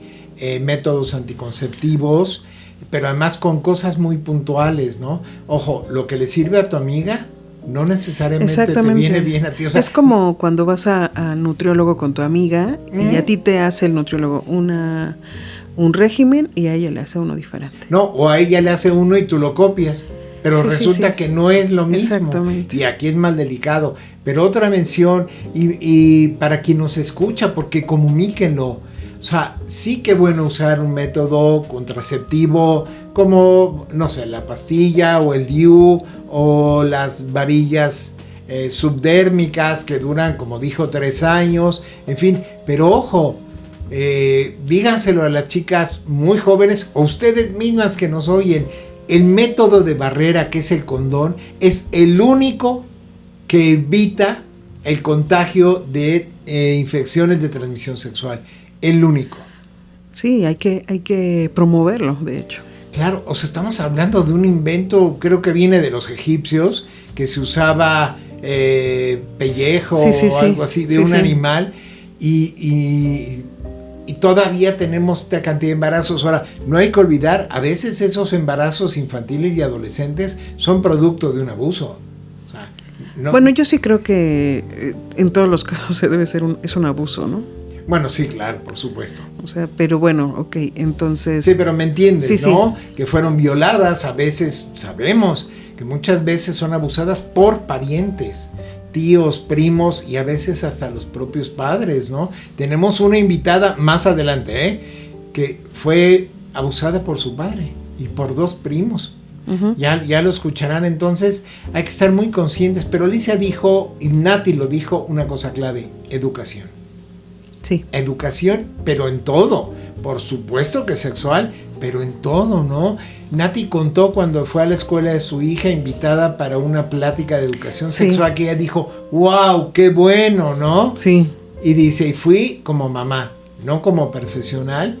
métodos anticonceptivos, pero además con cosas muy puntuales, ¿no? Ojo, lo que le sirve a tu amiga no necesariamente te viene bien a ti. O sea, es como cuando vas a nutriólogo con tu amiga y a ti te hace el nutriólogo un régimen y a ella le hace uno diferente. No, o a ella le hace uno y tú lo copias. Pero resulta que no es lo mismo. Exactamente. Y aquí es más delicado. Pero otra mención, y para quien nos escucha, porque comuníquenlo. O sea, sí que bueno usar un método contraceptivo como, no sé, la pastilla o el DIU o las varillas subdérmicas que duran, como dijo, 3 años. En fin, pero ojo, díganselo a las chicas muy jóvenes o ustedes mismas que nos oyen. El método de barrera, que es el condón, es el único que evita el contagio de infecciones de transmisión sexual. El único. Sí, hay que promoverlo, de hecho. Claro, o sea, estamos hablando de un invento, creo que viene de los egipcios, que se usaba pellejo o algo así de un animal y todavía tenemos esta cantidad de embarazos. Ahora, no hay que olvidar, a veces esos embarazos infantiles y adolescentes son producto de un abuso. O sea, no. Bueno, yo sí creo que en todos los casos es un abuso, ¿no? Bueno, sí, claro, por supuesto. O sea, pero bueno, ok, entonces... Sí, pero me entiendes, sí, ¿no? Sí. Que fueron violadas, a veces sabemos que muchas veces son abusadas por parientes, tíos, primos y a veces hasta los propios padres, ¿no? Tenemos una invitada más adelante, que fue abusada por su padre y por 2 primos. Uh-huh. Ya lo escucharán, entonces hay que estar muy conscientes. Pero Alicia dijo, y Nati lo dijo, una cosa clave: educación. Sí. Educación, pero en todo. Por supuesto que sexual, pero en todo, ¿no? Nati contó cuando fue a la escuela de su hija invitada para una plática de educación sexual, que ella dijo, wow, qué bueno, ¿no? Sí. Y dice, y fui como mamá, no como profesional,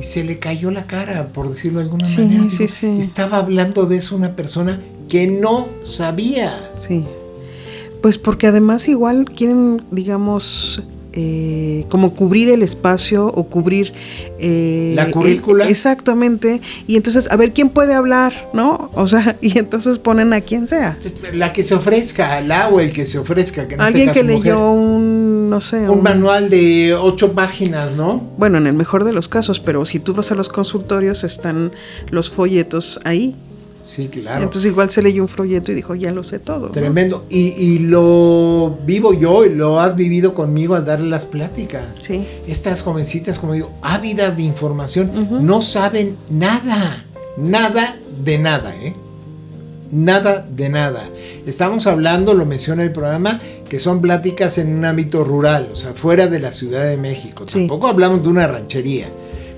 y se le cayó la cara, por decirlo de alguna manera. Digo, sí. Estaba hablando de eso una persona que no sabía. Sí. Pues porque además igual quieren, digamos... como cubrir el espacio o cubrir la currícula. Exactamente, y entonces a ver quién puede hablar, ¿no? O sea, y entonces ponen a quien sea. La que se ofrezca, la o el que se ofrezca, que en alguien este caso, que leyó mujer, un manual de 8 páginas, ¿no? Bueno, en el mejor de los casos, pero si tú vas a los consultorios están los folletos ahí. Sí, claro. Entonces igual se leyó un folleto y dijo, ya lo sé todo. Tremendo. ¿No? Y lo vivo yo y lo has vivido conmigo al darle las pláticas. Sí. Estas jovencitas, como digo, ávidas de información, no saben nada de nada, Nada de nada. Estamos hablando, lo menciona el programa, que son pláticas en un ámbito rural, o sea, fuera de la Ciudad de México. Sí. Tampoco hablamos de una ranchería,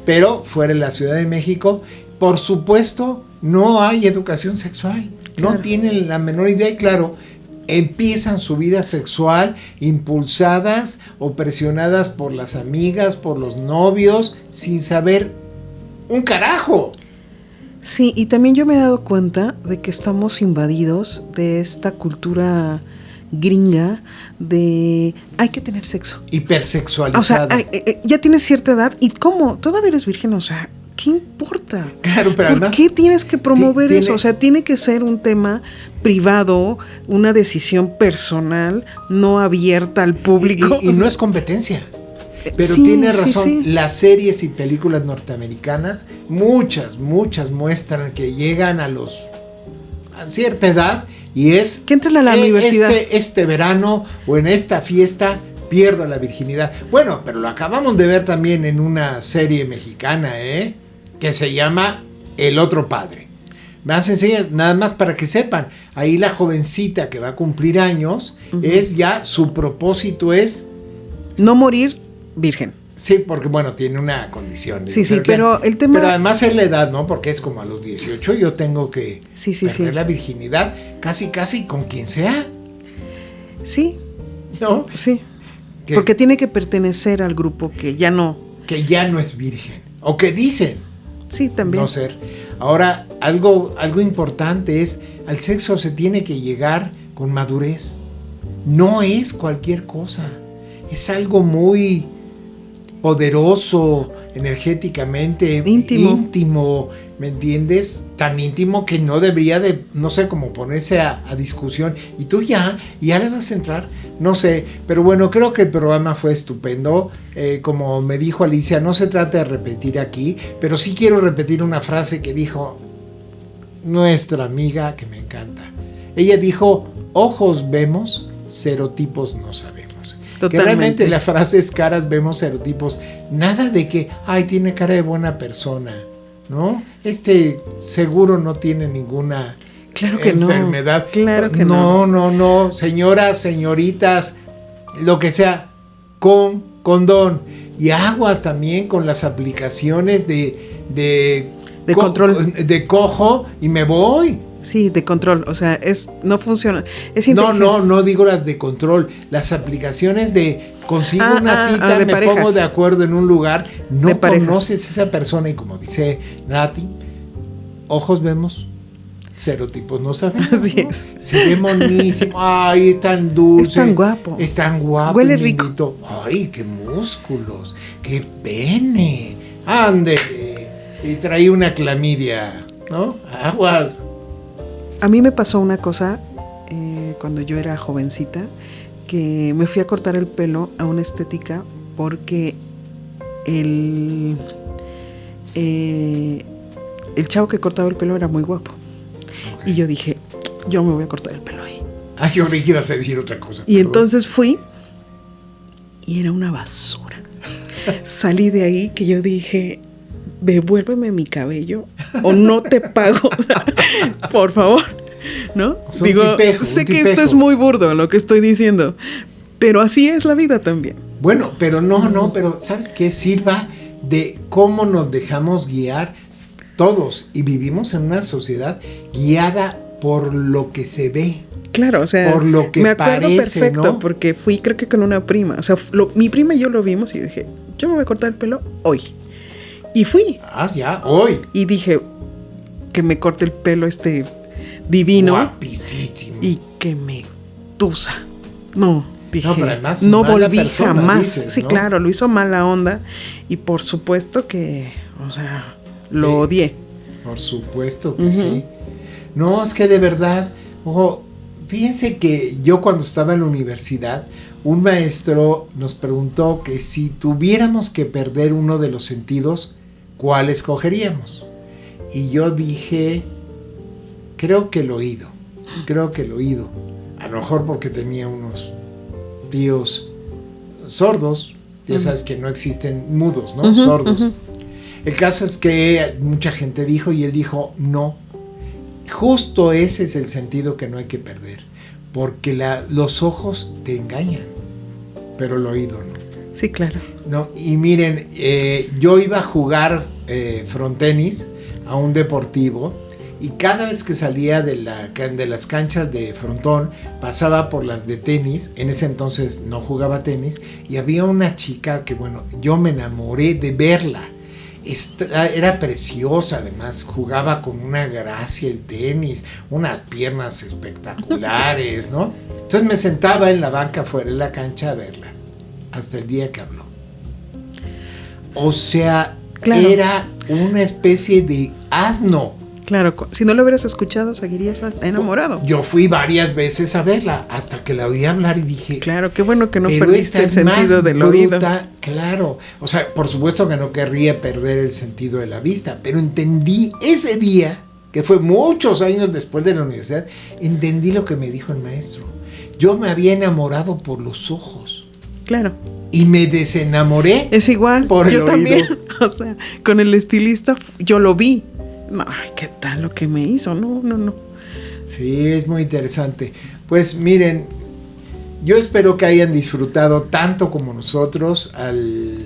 pero fuera de la Ciudad de México, por supuesto, no hay educación sexual, claro. No tienen la menor idea y claro, empiezan su vida sexual impulsadas o presionadas por las amigas, por los novios, sin saber un carajo. Sí, y también yo me he dado cuenta de que estamos invadidos de esta cultura gringa de hay que tener sexo. Hipersexualizada. O sea, ya tienes cierta edad y ¿cómo? Todavía eres virgen, o sea... ¿Qué importa? Claro, pero ¿por qué tienes que promover eso? O sea, tiene que ser un tema privado, una decisión personal, no abierta al público. Y no es competencia. Pero sí, tiene razón, sí. Las series y películas norteamericanas, muchas muestran que llegan a cierta edad y es... que entren a la universidad. Este verano o en esta fiesta pierdo la virginidad. Bueno, pero lo acabamos de ver también en una serie mexicana, que se llama El Otro Padre. Más sencillas, nada más para que sepan, ahí la jovencita que va a cumplir años, es ya, su propósito es... No morir virgen. Sí, porque bueno, tiene una condición. Sí, pero el tema... Pero además es la edad, ¿no? Porque es como a los 18 yo tengo que perder la virginidad, casi con quien sea. Sí. ¿No? Sí. Porque tiene que pertenecer al grupo que ya no... Que ya no es virgen. O que dicen. Sí, también. No ser. Ahora, algo importante es, al sexo se tiene que llegar con madurez. No es cualquier cosa. Es algo muy poderoso, energéticamente, íntimo, ¿me entiendes? Tan íntimo que no debería de, no sé, como ponerse a discusión. Y tú ya le vas a entrar, no sé. Pero bueno, creo que el programa fue estupendo. Como me dijo Alicia, no se trata de repetir aquí, pero sí quiero repetir una frase que dijo nuestra amiga, que me encanta. Ella dijo, ojos vemos, serotipos no sabemos. Totalmente. Que realmente la frase es caras vemos, serotipos. Nada de que, ay, tiene cara de buena persona, ¿no? Seguro no tiene ninguna enfermedad. Claro que no. No. Señoras, señoritas, lo que sea, con condón. Y aguas también con las aplicaciones de control. De cojo y me voy. Sí, de control, o sea, no funciona. No digo las de control, las aplicaciones de consigo una cita, me parejas. Pongo de acuerdo en un lugar, no de conoces a esa persona y como dice Nati, ojos vemos, serotipos no sabemos. Así ¿no? es. Se ve monísimo, ay, es tan dulce. Es tan guapo. Huele rico. Ay, qué músculos, qué pene, ande. Y traí una clamidia, ¿no? Aguas. A mí me pasó una cosa cuando yo era jovencita, que me fui a cortar el pelo a una estética porque el chavo que cortaba el pelo era muy guapo. Okay. Y yo dije, yo me voy a cortar el pelo ahí. Ay, yo creí que ibas a decir otra cosa. Y entonces fui y era una basura. Salí de ahí que yo dije, devuélveme mi cabello o no te pago, o sea, por favor, ¿no? Digo, sé que esto es muy burdo lo que estoy diciendo, pero así es la vida también. Bueno, pero no, pero ¿sabes qué? Sirva de cómo nos dejamos guiar todos y vivimos en una sociedad guiada por lo que se ve. Claro, o sea, por lo que me acuerdo parece, perfecto, ¿no? porque fui creo que con una prima, o sea, mi prima y yo lo vimos y dije, yo me voy a cortar el pelo hoy. Y fui. Ah, ya, hoy. Y dije, que me corte el pelo divino. Guapísimo. Y que me tusa. No, dije, no, pero además, no volví jamás. Dices, sí, ¿no? claro, lo hizo mala onda. Y por supuesto que, o sea, lo odié. Por supuesto que sí. No, es que de verdad, ojo, fíjense que yo cuando estaba en la universidad, un maestro nos preguntó que si tuviéramos que perder uno de los sentidos, ¿cuál escogeríamos? Y yo dije, creo que el oído. A lo mejor porque tenía unos tíos sordos, ya sabes que no existen mudos, ¿no? Sordos. El caso es que mucha gente dijo y él dijo, no, justo ese es el sentido que no hay que perder, porque los ojos te engañan, pero el oído no. Sí, claro. No, y miren, yo iba a jugar frontenis a un deportivo y cada vez que salía de las canchas de frontón pasaba por las de tenis. En ese entonces no jugaba tenis y había una chica que, bueno, yo me enamoré de verla. Era preciosa, además jugaba con una gracia el tenis, unas piernas espectaculares, ¿no? Entonces me sentaba en la banca fuera de la cancha a verla hasta el día que habló. O sea, claro, era una especie de asno. Claro, si no lo hubieras escuchado, seguirías enamorado. Yo fui varias veces a verla hasta que la oí hablar y dije... Claro, qué bueno que no perdiste el sentido del oído. Claro, o sea, por supuesto que no querría perder el sentido de la vista, pero entendí ese día, que fue muchos años después de la universidad, entendí lo que me dijo el maestro. Yo me había enamorado por los ojos. Claro. Y me desenamoré. Es igual, por el yo también. oído. O sea, con el estilista yo lo vi. No, ay, ¿qué tal lo que me hizo? No. Sí, es muy interesante. Pues miren, yo espero que hayan disfrutado tanto como nosotros al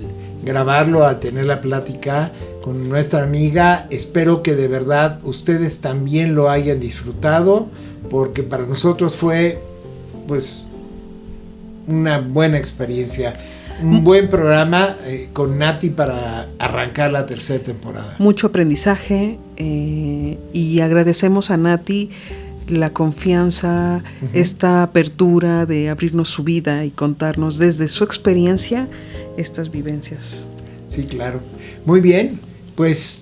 grabarlo, a tener la plática con nuestra amiga. Espero que de verdad ustedes también lo hayan disfrutado, porque para nosotros fue pues una buena experiencia, un buen programa con Nati para arrancar la tercera temporada. Mucho aprendizaje y agradecemos a Nati la confianza, esta apertura de abrirnos su vida y contarnos desde su experiencia estas vivencias. Sí, claro. Muy bien, pues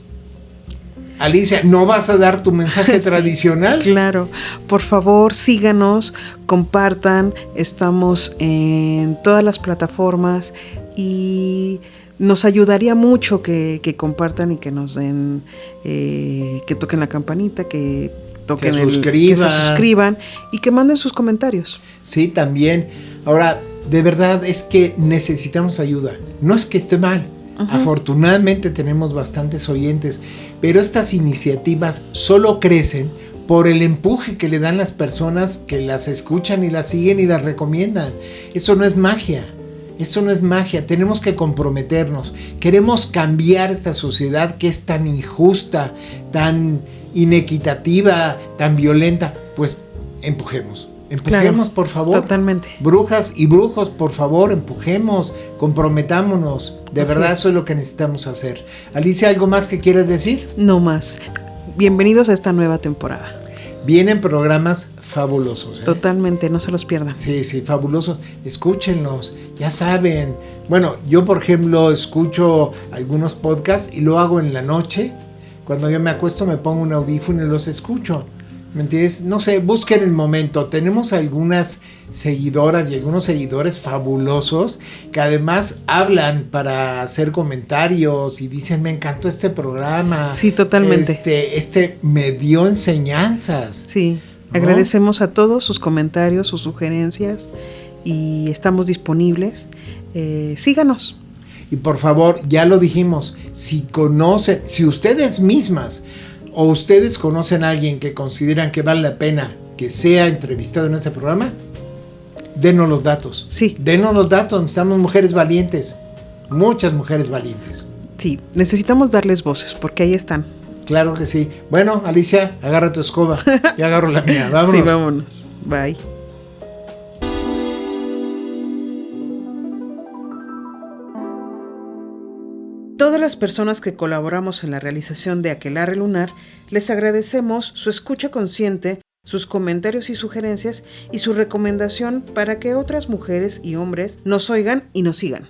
Alicia, ¿no vas a dar tu mensaje tradicional? Sí, claro, por favor síganos, compartan, estamos en todas las plataformas y nos ayudaría mucho que compartan y que nos den, que toquen la campanita, que toquen que se suscriban y que manden sus comentarios. Sí, también. Ahora, de verdad es que necesitamos ayuda. No es que esté mal. Afortunadamente tenemos bastantes oyentes, pero estas iniciativas solo crecen por el empuje que le dan las personas que las escuchan y las siguen y las recomiendan. Eso no es magia. Esto no es magia, tenemos que comprometernos. Queremos cambiar esta sociedad que es tan injusta, tan inequitativa, tan violenta. Pues empujemos, claro, por favor. Totalmente. Brujas y brujos, por favor, empujemos, comprometámonos. De verdad, eso es lo que necesitamos hacer. Alicia, ¿algo más que quieras decir? No más. Bienvenidos a esta nueva temporada. Vienen programas fabulosos. Totalmente, no se los pierdan. Sí, fabulosos. Escúchenlos, ya saben. Bueno, yo por ejemplo escucho algunos podcasts y lo hago en la noche. Cuando yo me acuesto me pongo un audífono y los escucho. ¿Me entiendes? No sé, busquen el momento. Tenemos algunas seguidoras y algunos seguidores fabulosos que además hablan para hacer comentarios y dicen, me encantó este programa. Sí, totalmente. Este me dio enseñanzas. Sí, ¿no? Agradecemos a todos sus comentarios, sus sugerencias y estamos disponibles. Síganos. Y por favor, ya lo dijimos, si ustedes mismas o ustedes conocen a alguien que consideran que vale la pena que sea entrevistado en este programa, denos los datos. Sí. Denos los datos, necesitamos mujeres valientes, muchas mujeres valientes. Sí, necesitamos darles voces porque ahí están. Claro que sí. Bueno, Alicia, agarra tu escoba y agarro la mía. Vámonos. Sí, vámonos. Bye. Todas las personas que colaboramos en la realización de Aquelarre Lunar, les agradecemos su escucha consciente, sus comentarios y sugerencias y su recomendación para que otras mujeres y hombres nos oigan y nos sigan.